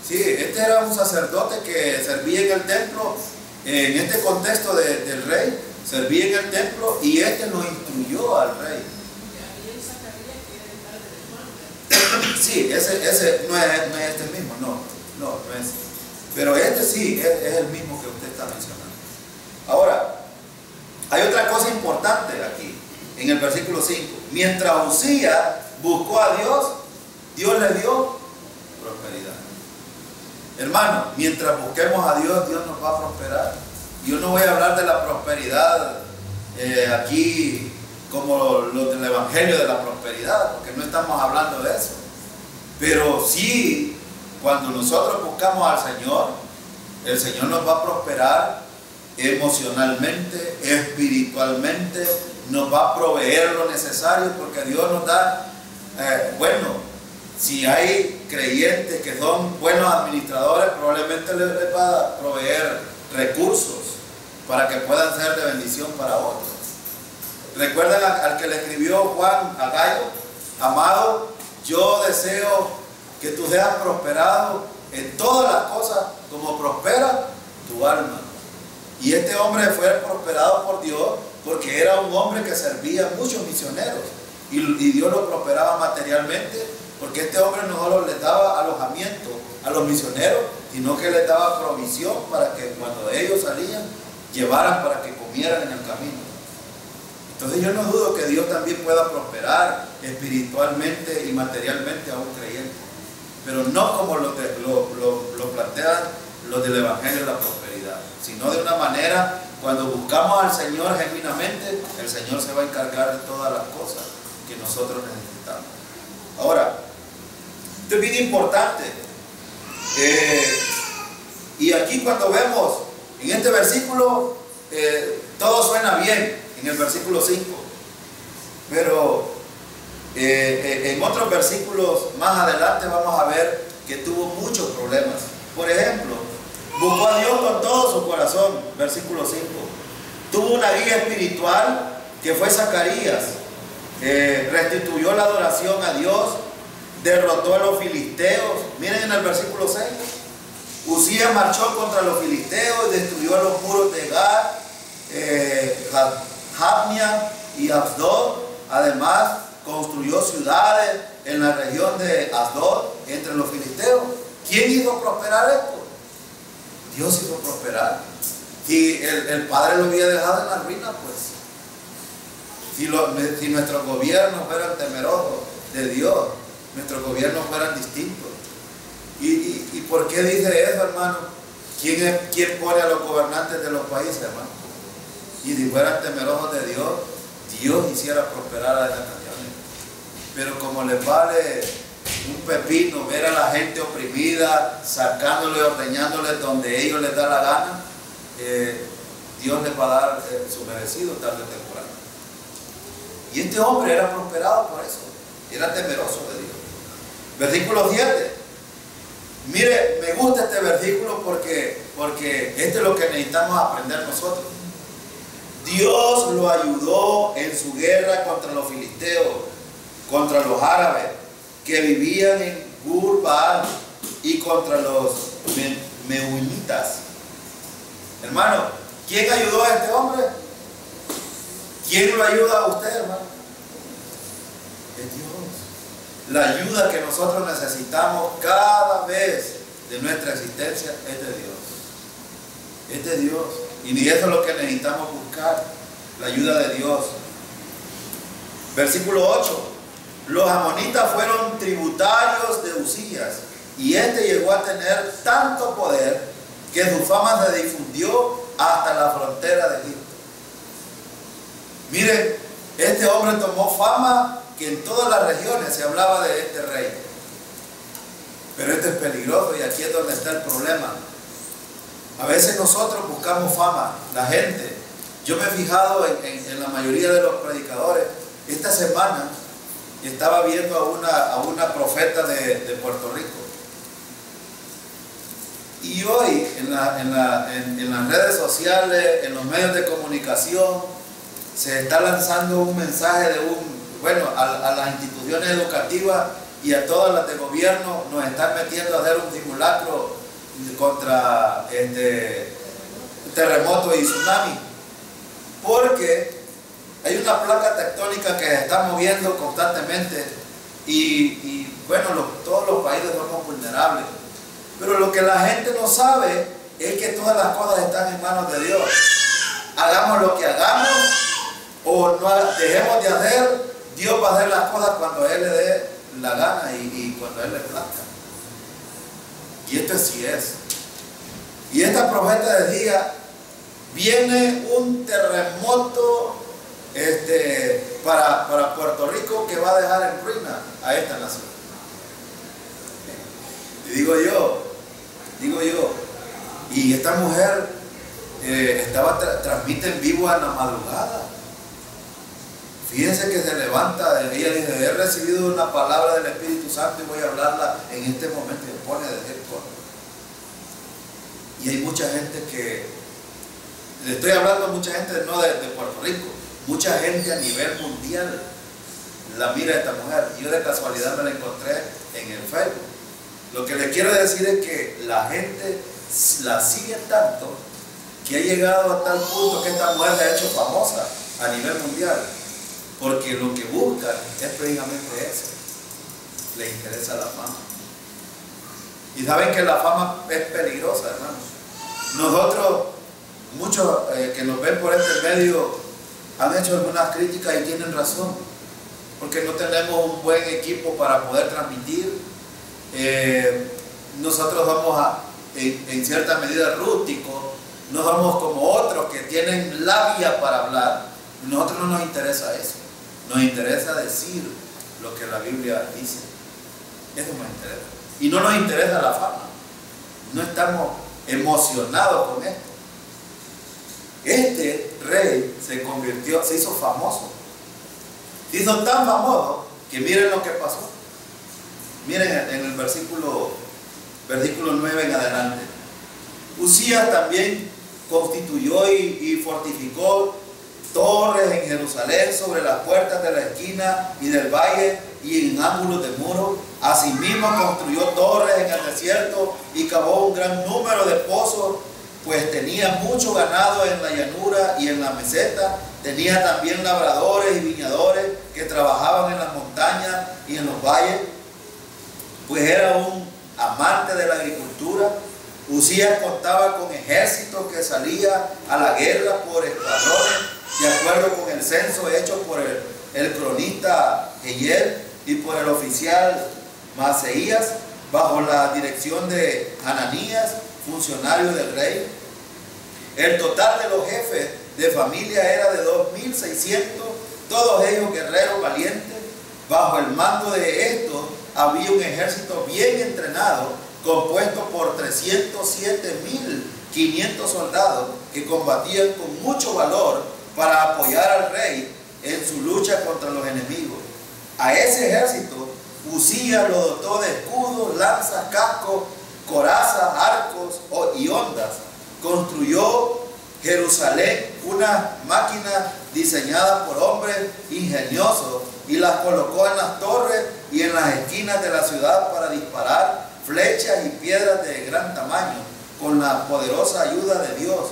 Sí, este era un sacerdote que servía en el templo, en este contexto del rey, servía en el templo y este lo instruyó al rey. Sí, ese no es este mismo, no es. Pero este sí, es el mismo que usted está mencionando. Ahora, hay otra cosa importante aquí, en el versículo 5. Mientras Uzías buscó a Dios, Dios le dio prosperidad. Hermano, mientras busquemos a Dios, Dios nos va a prosperar. Yo no voy a hablar de la prosperidad aquí como lo del evangelio de la prosperidad, porque no estamos hablando de eso. Pero sí, cuando nosotros buscamos al Señor, el Señor nos va a prosperar emocionalmente, espiritualmente, nos va a proveer lo necesario, porque Dios nos da, si hay creyentes que son buenos administradores, probablemente les va a proveer recursos para que puedan ser de bendición para otros. ¿Recuerdan al que le escribió Juan a Gallo? Amado, yo deseo que tú seas prosperado en todas las cosas como prospera tu alma. Y este hombre fue prosperado por Dios porque era un hombre que servía a muchos misioneros y Dios lo prosperaba materialmente, porque este hombre no solo les daba alojamiento a los misioneros, sino que les daba provisión para que cuando ellos salían llevaran para que comieran en el camino. Entonces yo no dudo que Dios también pueda prosperar espiritualmente y materialmente a un creyente, pero no como lo plantean los del Evangelio de la prosperidad, sino de una manera, cuando buscamos al Señor genuinamente, el Señor se va a encargar de todas las cosas que nosotros necesitamos. Ahora, esto es bien importante, y aquí cuando vemos en este versículo, todo suena bien en el versículo 5, pero en otros versículos más adelante vamos a ver que tuvo muchos problemas. Por ejemplo, buscó a Dios con todo su corazón, versículo 5. Tuvo una guía espiritual que fue Zacarías. Restituyó la adoración a Dios, derrotó a los filisteos. Miren en el versículo 6. Uzías marchó contra los filisteos y destruyó los muros de Gad, Jabnia y Asdod. Además, construyó ciudades en la región de Asdod entre los filisteos. ¿Quién hizo prosperar esto? Dios hizo prosperar. Si el Padre lo había dejado en la ruina, pues. Si nuestros gobiernos fueran temerosos de Dios, nuestros gobiernos fueran distintos. ¿Y por qué dice eso, hermano? ¿Quién pone a los gobernantes de los países, hermano? Y si fueran temerosos de Dios, Dios hiciera prosperar a esas naciones. Pero como les vale un pepino ver a la gente oprimida, sacándole y ordeñándole donde ellos les da la gana, Dios les va a dar su merecido tarde o temprano. Y este hombre era prosperado por eso, era temeroso de Dios. Versículo 7. Mire, me gusta este versículo porque este es lo que necesitamos aprender nosotros. Dios lo ayudó en su guerra contra los filisteos, contra los árabes que vivían en Gur-Baal y contra los meunitas. Hermano, ¿quién ayudó a este hombre? ¿Quién lo ayuda a usted, hermano? Es Dios. La ayuda que nosotros necesitamos cada vez de nuestra existencia es de Dios. Es de Dios. Y eso es lo que necesitamos buscar, la ayuda de Dios. Versículo 8. Los amonitas fueron tributarios de Uzías, y este llegó a tener tanto poder que su fama se difundió hasta la frontera de Egipto. Miren, este hombre tomó fama que en todas las regiones se hablaba de este rey. Pero esto es peligroso y aquí es donde está el problema. A veces nosotros buscamos fama, la gente. Yo me he fijado en la mayoría de los predicadores. Esta semana estaba viendo a una profeta de Puerto Rico. Y hoy en las redes sociales, en los medios de comunicación, se está lanzando un mensaje a las instituciones educativas y a todas las de gobierno, nos están metiendo a hacer un simulacro contra terremoto y tsunami, porque hay una placa tectónica que se está moviendo constantemente y todos los países somos vulnerables, pero lo que la gente no sabe es que todas las cosas están en manos de Dios. Hagamos lo que hagamos o no dejemos de hacer, Dios va a hacer las cosas cuando Él le dé la gana y cuando Él le plazca. Y esto sí es. Y esta profeta decía, viene un terremoto para Puerto Rico que va a dejar en ruina a esta nación. Y digo yo, y esta mujer transmite en vivo a la madrugada. Fíjense que se levanta, ella dice, he recibido una palabra del Espíritu Santo y voy a hablarla en este momento, y pone de esto. Y hay mucha gente que, le estoy hablando a mucha gente no de Puerto Rico, mucha gente a nivel mundial la mira esta mujer. Yo de casualidad me la encontré en el Facebook. Lo que le quiero decir es que la gente la sigue tanto que ha llegado a tal punto que esta mujer se ha hecho famosa a nivel mundial, porque lo que buscan es precisamente eso. Les interesa la fama. Y saben que la fama es peligrosa, hermanos. Nosotros, muchos que nos ven por este medio, han hecho algunas críticas y tienen razón, porque no tenemos un buen equipo para poder transmitir. Nosotros somos en cierta medida rústicos, no somos como otros que tienen labia para hablar. A nosotros no nos interesa eso, nos interesa decir lo que la Biblia dice. Eso nos interesa. Y no nos interesa la fama, no estamos emocionados con esto. Este rey se convirtió, se hizo famoso. Se hizo tan famoso que miren lo que pasó. Miren en el versículo 9 en adelante. Uzías también constituyó y fortificó torres en Jerusalén sobre las puertas de la esquina y del valle y en ángulos de muro. Asimismo construyó torres en el desierto y cavó un gran número de pozos, pues tenía mucho ganado en la llanura y en la meseta. Tenía también labradores y viñadores que trabajaban en las montañas y en los valles, pues era un amante de la agricultura. Uzías contaba con ejércitos que salía a la guerra por escuadrones, de acuerdo con el censo hecho por el cronista Jehiel y por el oficial Maseías, bajo la dirección de Hananías, funcionario del rey. El total de los jefes de familia era de 2.600, todos ellos guerreros valientes. Bajo el mando de estos había un ejército bien entrenado, compuesto por 307.500 soldados que combatían con mucho valor para apoyar al rey en su lucha contra los enemigos. A ese ejército Uzías lo dotó de escudos, lanzas, cascos, corazas, arcos y hondas. Construyó Jerusalén unas máquinas diseñadas por hombres ingeniosos y las colocó en las torres y en las esquinas de la ciudad para disparar flechas y piedras de gran tamaño con la poderosa ayuda de Dios.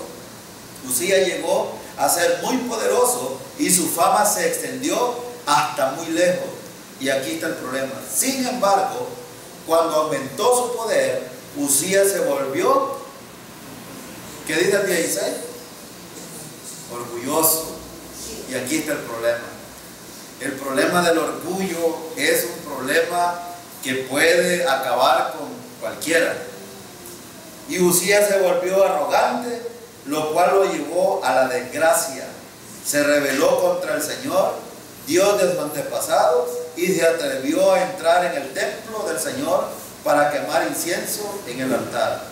Uzías llegó a ser muy poderoso y su fama se extendió hasta muy lejos. Y aquí está el problema. Sin embargo, cuando aumentó su poder, Uzías se volvió, ¿qué dice el 16? Orgulloso. Y aquí está el problema. El problema del orgullo es un problema que puede acabar con cualquiera. Y Uzías se volvió arrogante, lo cual lo llevó a la desgracia. Se rebeló contra el Señor, Dios de sus antepasados, y se atrevió a entrar en el templo del Señor para quemar incienso en el altar.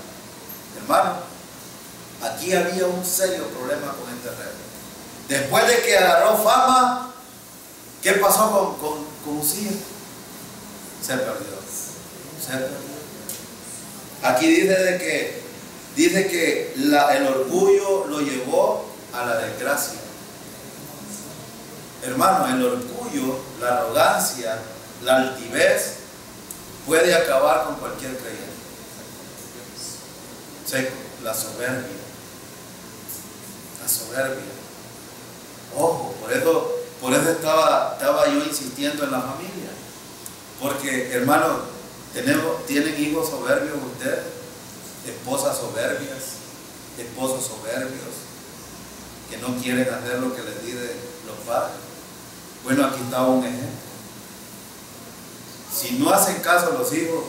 Hermano, aquí había un serio problema con este rey. Después de que agarró fama, ¿qué pasó con Uzías? Se perdió. Se perdió. Aquí dice que el orgullo lo llevó a la desgracia. Hermano, el orgullo, la arrogancia, la altivez puede acabar con cualquier creyente. La soberbia. La soberbia. Ojo, por eso estaba yo insistiendo en la familia. Porque, hermano, ¿tienen hijos soberbios ustedes? Esposas soberbias, esposos soberbios, que no quieren hacer lo que les dicen los padres. Bueno, aquí está un ejemplo. Si no hacen caso a los hijos,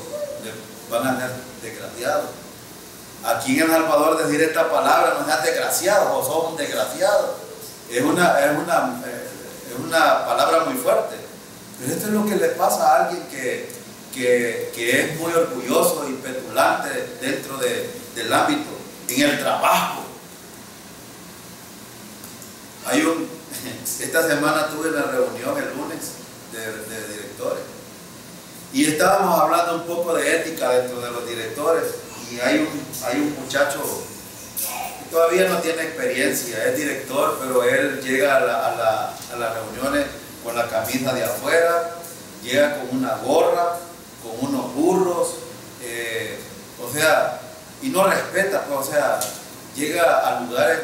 van a ser desgraciados. Aquí en El Salvador decir esta palabra no seas desgraciado o sos un desgraciado. Es una palabra muy fuerte. Pero esto es lo que le pasa a alguien que es muy orgulloso y petulante dentro del ámbito, en el trabajo. Esta semana tuve la reunión el lunes de directores y estábamos hablando un poco de ética dentro de los directores, y hay un muchacho que todavía no tiene experiencia, es director, pero él llega a las reuniones con la camisa de afuera, llega con una gorra, con unos burros, o sea, y no respeta, pues, o sea, llega a lugares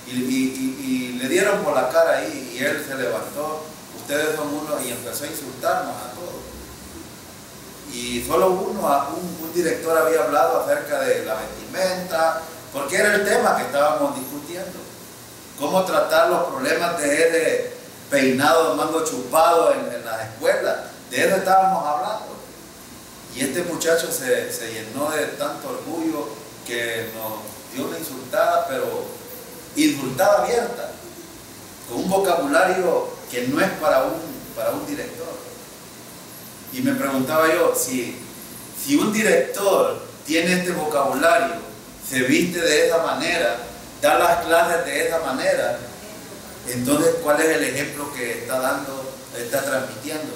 y le dieron por la cara ahí y él se levantó, ustedes son uno, y empezó a insultarnos a todos. Y solo un director había hablado acerca de la vestimenta, porque era el tema que estábamos discutiendo. Cómo tratar los problemas de peinado de mango chupado en las escuelas. De eso estábamos hablando. Y este muchacho se llenó de tanto orgullo que nos dio una insultada, pero insultada abierta, con un vocabulario que no es para un director. Y me preguntaba yo, si un director tiene este vocabulario, se viste de esa manera, da las clases de esa manera, entonces ¿cuál es el ejemplo que está dando, está transmitiendo?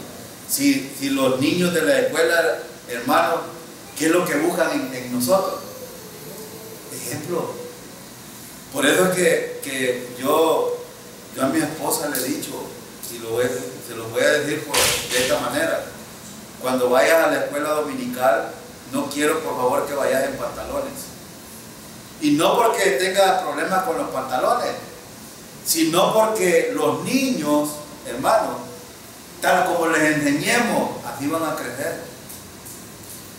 Si los niños de la escuela, hermanos, ¿qué es lo que buscan en nosotros? Ejemplo. Por eso es que yo a mi esposa le he dicho, se lo voy a decir de esta manera: cuando vayas a la escuela dominical, no quiero por favor que vayas en pantalones. Y no porque tengas problemas con los pantalones, sino porque los niños, hermanos, tal como les enseñemos, así van a crecer.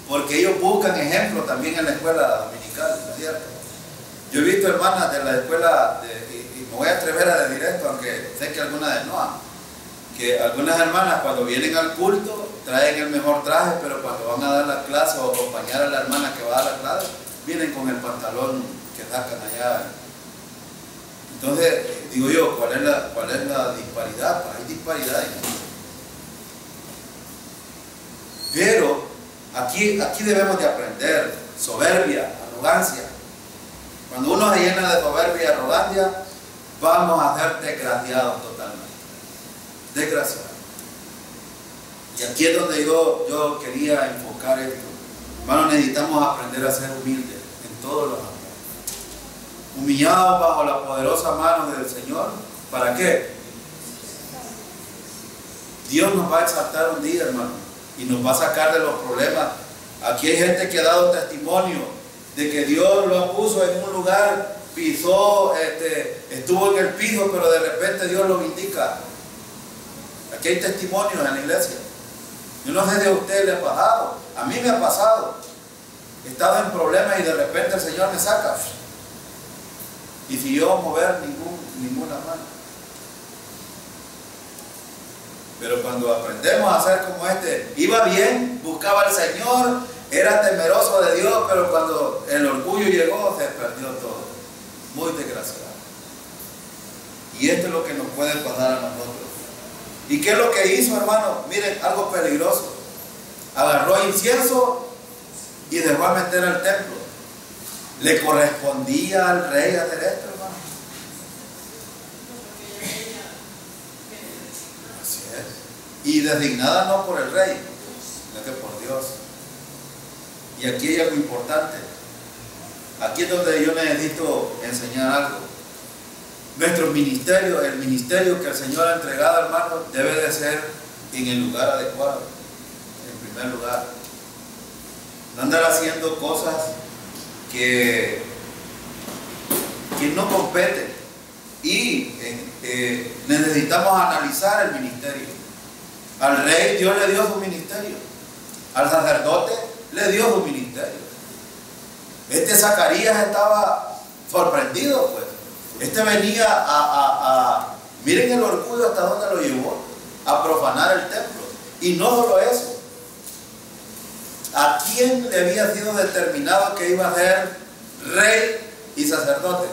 Porque ellos buscan ejemplo también en la escuela dominical, ¿no es cierto? Yo he visto hermanas de la escuela, y me voy a atrever a decir esto, aunque sé que algunas de no, que algunas hermanas cuando vienen al culto traen el mejor traje, pero cuando van a dar la clase o acompañar a la hermana que va a dar la clase, vienen con el pantalón que sacan allá. Entonces, digo yo, ¿cuál es la disparidad? Pues hay disparidad. Pero aquí debemos de aprender soberbia, arrogancia. Cuando uno se llena de soberbia y arrogancia, vamos a ser desgraciados totalmente. Desgraciados. Y aquí es donde yo quería enfocar esto. Hermanos, necesitamos aprender a ser humildes en todos los ámbitos. Humillados bajo la poderosa mano del Señor. ¿Para qué? Dios nos va a exaltar un día, hermano, y nos va a sacar de los problemas. Aquí hay gente que ha dado testimonio de que Dios lo puso en un lugar, pisó, estuvo en el piso, pero de repente Dios lo vindica. Aquí hay testimonios en la iglesia. Yo no sé si a usted le ha pasado, a mí me ha pasado. He estado en problemas y de repente el Señor me saca. Y si yo mover ninguna mano. Pero cuando aprendemos a ser como iba bien, buscaba al Señor, era temeroso de Dios, pero cuando el orgullo llegó, se perdió todo. Muy desgraciado. Y esto es lo que nos puede pasar a nosotros. ¿Y qué es lo que hizo, hermano? Miren, algo peligroso. Agarró incienso y dejó a meter al templo. ¿Le correspondía al rey hacer esto, hermano? Así es. Y designada no por el rey, sino que por Dios. Y aquí hay algo importante. Aquí es donde yo necesito enseñar algo. Nuestro ministerio, el ministerio que el Señor ha entregado, hermano, debe de ser en el lugar adecuado, en primer lugar. No andar haciendo cosas que no competen. Y necesitamos analizar el ministerio. Al rey Dios le dio su ministerio. Al sacerdote le dio su ministerio. Zacarías estaba sorprendido, pues. Venía miren el orgullo hasta dónde lo llevó, a profanar el templo. Y no solo eso, ¿a quién le había sido determinado que iba a ser rey y sacerdote?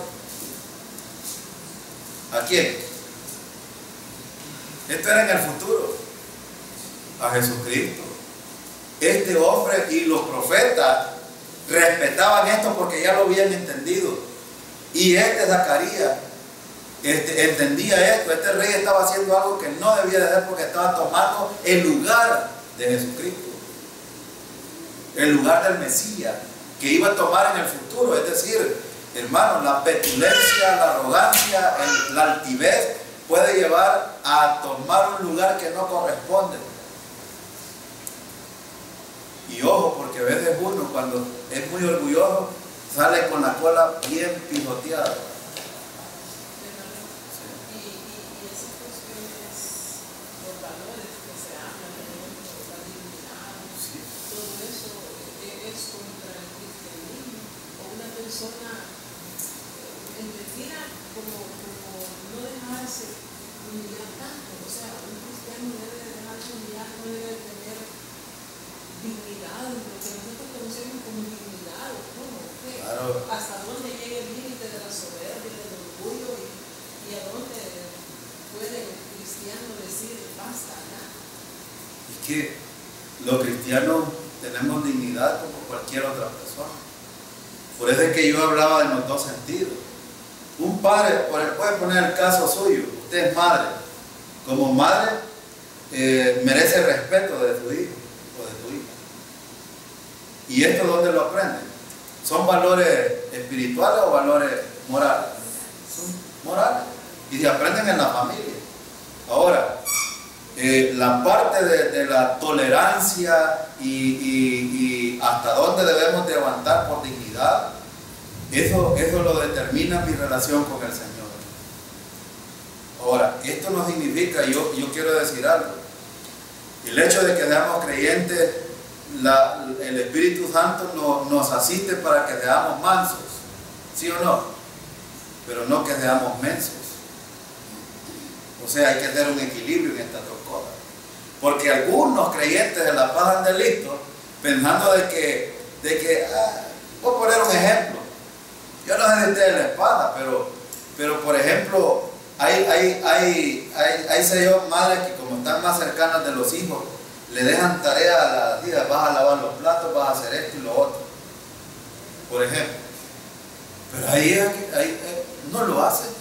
¿A quién? Esto era en el futuro, a Jesucristo. Este hombre y los profetas respetaban esto porque ya lo habían entendido. Y Zacarías entendía esto. Este rey estaba haciendo algo que no debía de hacer porque estaba tomando el lugar de Jesucristo, el lugar del Mesías que iba a tomar en el futuro. Es decir, hermanos, la petulencia, la arrogancia, la altivez puede llevar a tomar un lugar que no corresponde. Y ojo, porque a veces uno cuando es muy orgulloso sale con la cola bien pisoteada. Y esas cuestiones, los valores que se hablan, la dignidad, todo eso es contra el cristianismo. O una persona entendida como no dejarse humillar tanto. O sea, un cristiano debe dejarse humillar, no debe tener dignidad, lo que nosotros conocemos como dignidad, ¿cómo? ¿Qué? Claro. ¿Hasta dónde llega el límite de la soberbia, del orgullo y a dónde puede el cristiano decir basta ya? Es que los cristianos tenemos dignidad como cualquier otra persona. Por eso es que yo hablaba en los dos sentidos. Un padre, puede poner el caso suyo, usted es madre. Como madre merece el respeto de su hijo o de tu hija. ¿Y esto dónde lo aprenden? ¿Son valores espirituales o valores morales? Son morales. Y se aprenden en la familia. Ahora, la parte de la tolerancia y hasta dónde debemos de aguantar por dignidad, eso lo determina mi relación con el Señor. Ahora, esto no significa, yo quiero decir algo, el hecho de que seamos creyentes, el Espíritu Santo nos asiste para que seamos mansos, ¿sí o no? Pero no que seamos mensos. O sea, hay que tener un equilibrio en estas dos cosas. Porque algunos creyentes se la pasan de listos pensando de que voy a poner un ejemplo. Yo no sé si ustedes les pasa, pero por ejemplo, hay madres que como están más cercanas de los hijos, le dejan tarea a las hijas, vas a lavar los platos, vas a hacer esto y lo otro. Por ejemplo. Pero ahí no lo hacen.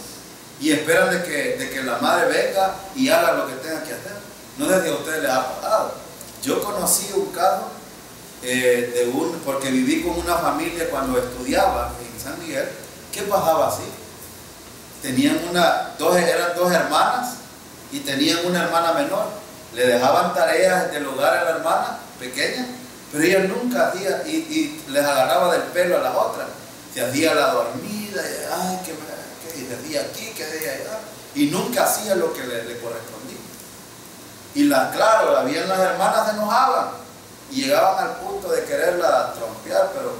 Y esperan de que la madre venga y haga lo que tenga que hacer. No sé si a ustedes les ha pasado. Yo conocí un caso porque viví con una familia cuando estudiaba en San Miguel, que pasaba así. Eran dos hermanas y tenían una hermana menor. Le dejaban tareas del hogar a la hermana pequeña, pero ella nunca hacía y les agarraba del pelo a las otras. Se hacía la dormida, y se hacía aquí, que hacía allá, y nunca hacía lo que le correspondía. Y claro, habían las hermanas se enojaban y llegaban al punto de quererla trompear, pero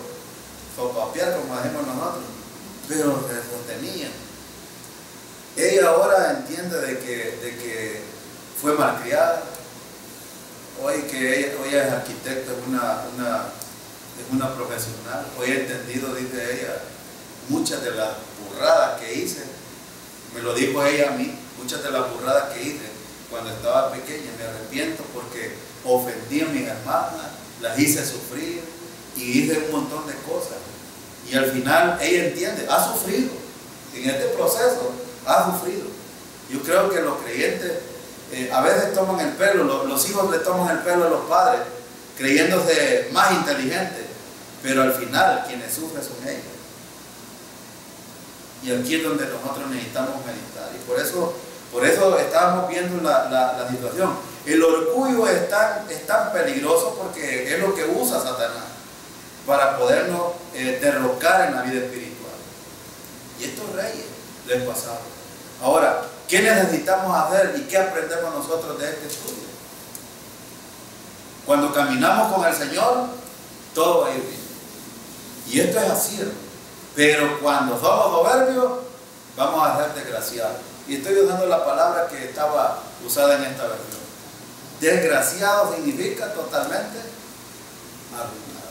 sopapear, como decimos nosotros, pero se sostenían. Ella ahora entiende de que fue malcriada, hoy que ella es arquitecta, es una profesional, hoy he entendido, dice ella, muchas de las burradas que hice, me lo dijo ella a mí, muchas de las burradas que hice cuando estaba pequeña, me arrepiento porque ofendí a mis hermanas, las hice sufrir y hice un montón de cosas. Y al final ella entiende, ha sufrido, en este proceso ha sufrido. Yo creo que los creyentes a veces toman el pelo, los hijos le toman el pelo a los padres, creyéndose más inteligentes, pero al final quienes sufren son ellos. Y aquí es donde nosotros necesitamos meditar. Y por eso estábamos viendo la situación. El orgullo es tan peligroso porque es lo que usa Satanás para podernos derrocar en la vida espiritual. Y estos reyes les pasaron. Ahora, ¿qué necesitamos hacer y qué aprendemos nosotros de este estudio? Cuando caminamos con el Señor, todo va a ir bien. Y esto es así, hermano. Pero cuando somos soberbios, vamos a ser desgraciados. Y estoy usando la palabra que estaba usada en esta versión. Desgraciado significa totalmente arruinado.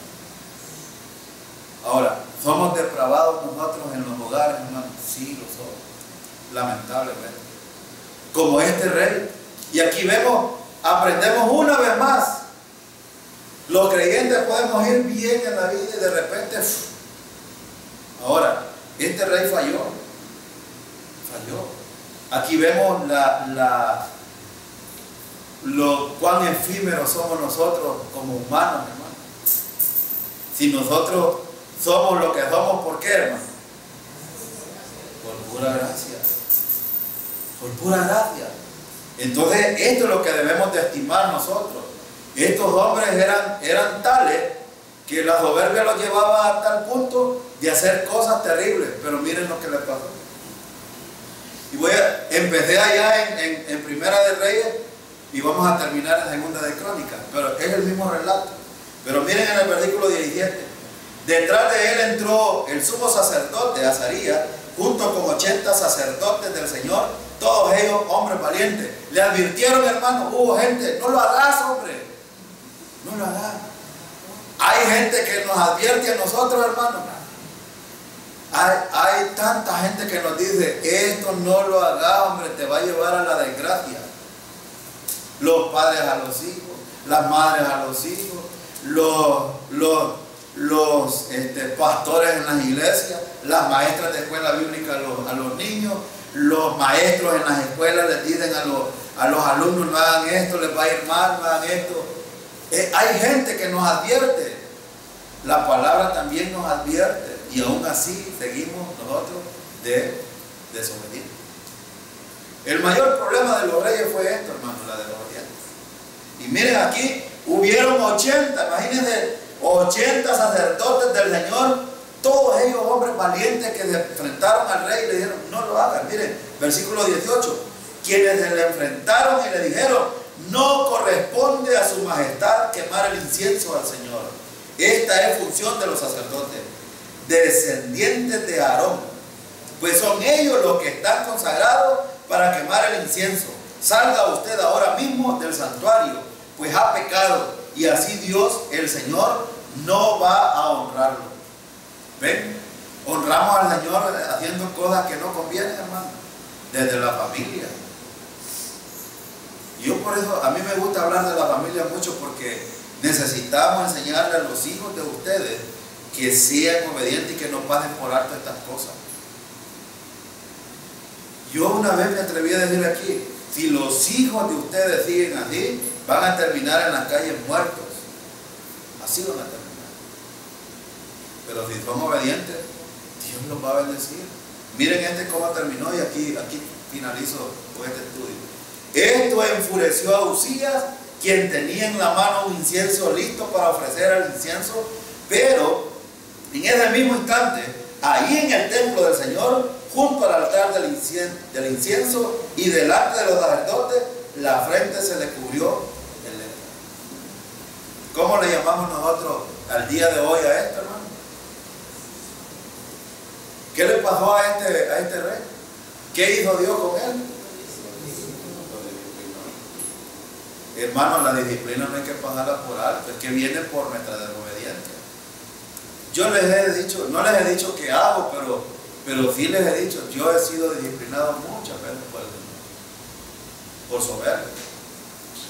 Ahora, ¿somos depravados nosotros en los hogares, hermano? Sí, lo somos. Lamentablemente. Como este rey. Y aquí aprendemos una vez más. Los creyentes podemos ir bien en la vida y de repente... Ahora, este rey falló. Aquí vemos cuán efímeros somos nosotros como humanos, hermano. Si nosotros somos lo que somos, ¿por qué, hermano? Por pura gracia. Por pura gracia. Entonces, esto es lo que debemos de estimar nosotros. Estos hombres eran tales que la soberbia los llevaba a tal punto de hacer cosas terribles. Pero miren lo que les pasó. Y empecé allá en Primera de Reyes y vamos a terminar en Segunda de Crónicas. Pero es el mismo relato. Pero miren en el versículo 17. Detrás de él entró el sumo sacerdote Azarías, junto con 80 sacerdotes del Señor, todos ellos hombres valientes. Le advirtieron, hermano, hubo gente, no lo hagas, hombre, no lo hagas. Hay gente que nos advierte a nosotros, hermano. Hay tanta gente que nos dice, esto no lo hagas, hombre, te va a llevar a la desgracia. Los padres a los hijos, las madres a los hijos, los pastores en las iglesias, las maestras de escuela bíblica a los niños, los maestros en las escuelas les dicen a los alumnos, no hagan esto, les va a ir mal, no hagan esto. Hay gente que nos advierte. La palabra también nos advierte y aún así seguimos nosotros de desobedecer. El mayor problema de los reyes fue esto, hermano, la desobediencia. Y miren aquí, hubieron 80, imagínense, 80 sacerdotes del Señor, todos ellos hombres valientes que se enfrentaron al rey y le dijeron, no lo hagan. Miren, versículo 18, quienes se le enfrentaron y le dijeron, no corresponde a su majestad quemar el incienso al Señor. Esta es función de los sacerdotes, descendientes de Aarón, pues son ellos los que están consagrados para quemar el incienso. Salga usted ahora mismo del santuario, pues ha pecado, y así Dios, el Señor, no va a honrarlo. ¿Ven? Honramos al Señor haciendo cosas que no convienen, hermano, desde la familia. Yo por eso, a mí me gusta hablar de la familia mucho, porque necesitamos enseñarle a los hijos de ustedes que sean obedientes y que no pasen por alto estas cosas. Yo una vez me atreví a decir aquí, si los hijos de ustedes siguen así, van a terminar en las calles muertos. Así van a terminar. Pero si son obedientes, Dios los va a bendecir. Miren cómo terminó, y aquí finalizo con este estudio. Esto enfureció a Uzías, quien tenía en la mano un incienso listo para ofrecer el incienso, pero en ese mismo instante, ahí en el templo del Señor, junto al altar del incienso y delante de los sacerdotes, la frente se le cubrió de lepra. ¿Cómo le llamamos nosotros al día de hoy a esto, hermano? ¿Qué le pasó a este rey? ¿Qué hizo Dios con él? Hermano, la disciplina no hay que pasarla por alto, es que viene por nuestra desobediencia. Yo les he dicho, no les he dicho que hago, pero sí les he dicho, yo he sido disciplinado muchas veces por el Señor, por soberbia.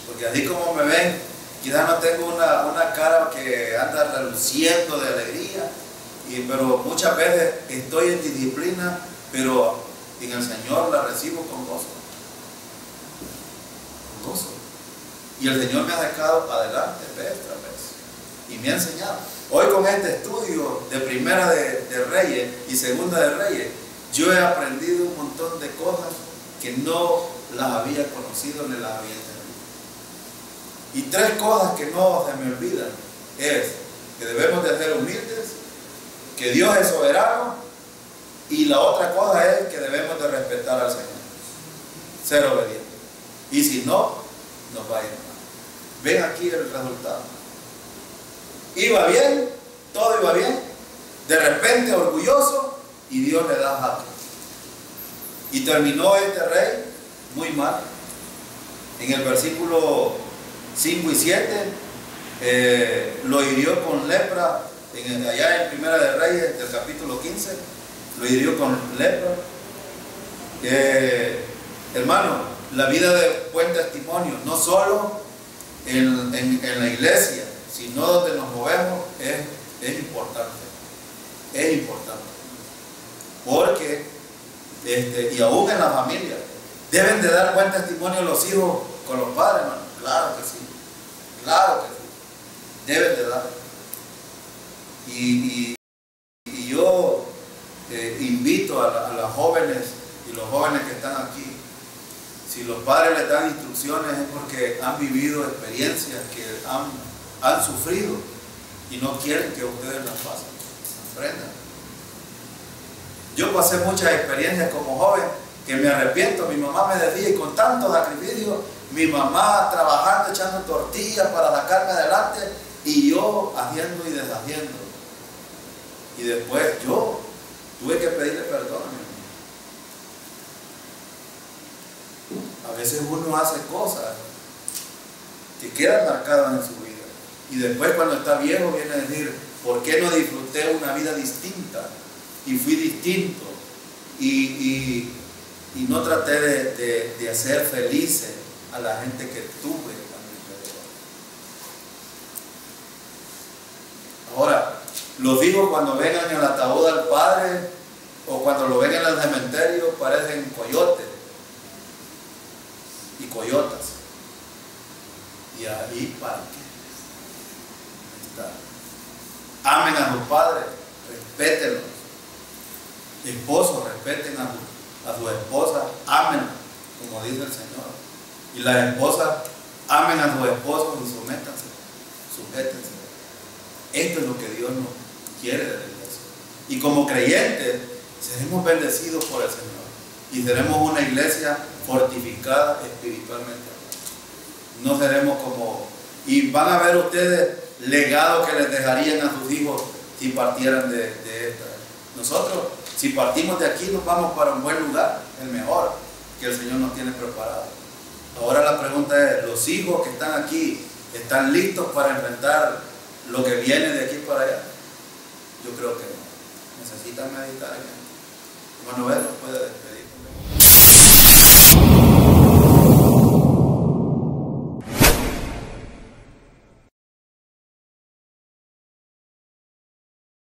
Porque así como me ven, quizás no tengo una cara que anda reluciendo de alegría, pero muchas veces estoy en disciplina, pero en el Señor la recibo con gozo. Con gozo. Y el Señor me ha sacado adelante vez tras vez. Y me ha enseñado. Hoy con este estudio de Primera de Reyes y Segunda de Reyes, yo he aprendido un montón de cosas que no las había conocido ni las había entendido. Y 3 cosas que no se me olvidan es que debemos de ser humildes, que Dios es soberano, y la otra cosa es que debemos de respetar al Señor, ser obedientes. Y si no, nos va a ir mal. Ven aquí el resultado. Iba bien, todo iba bien, de repente orgulloso, y Dios le da jaque. Y terminó este rey muy mal. En el versículo 5 y 7 lo hirió con lepra. Allá en Primera de Reyes, del capítulo 15, lo hirió con lepra. Hermano, la vida de buen testimonio, no solo en la iglesia, sino donde nos movemos, es importante. Es importante. Porque, y aún en la familia, deben de dar buen testimonio los hijos con los padres, hermano. Claro que sí. Claro que sí. Deben de dar. Y yo invito a las jóvenes y los jóvenes que están aquí, Si los padres les dan instrucciones es porque han vivido experiencias que han sufrido y no quieren que ustedes las pasen, aprendan. Yo pasé muchas experiencias como joven que me arrepiento. Mi mamá me decía, y con tanto sacrificio, mi mamá trabajando, echando tortillas para sacarme adelante, y yo haciendo y deshaciendo. Y después yo tuve que pedirle perdón a mi mamá. A veces uno hace cosas que quedan marcadas en su vida. Y después cuando está viejo viene a decir, ¿por qué no disfruté una vida distinta? Y fui distinto. Y no traté de hacer felices a la gente que tuve a mi alrededor. Ahora, los hijos cuando vengan en el ataúd al padre o cuando lo ven en el cementerio parecen coyotes y coyotas. Y ahí para qué está. Amen a sus padres, respétenlos. Esposos, respeten a sus esposas, amen, como dice el Señor. Y las esposas, amen a sus esposos y sujétense. Esto es lo que Dios nos quiere de la iglesia. Y como creyentes, seremos bendecidos por el Señor. Y seremos una iglesia fortificada espiritualmente. No seremos como... Y van a ver ustedes legados que les dejarían a sus hijos si partieran de esta. Nosotros, si partimos de aquí, nos vamos para un buen lugar, el mejor que el Señor nos tiene preparado. Ahora la pregunta es, ¿los hijos que están aquí están listos para enfrentar lo que viene de aquí para allá? Yo creo que no. Necesitan meditar en esto. Hermano, él nos puede despedir.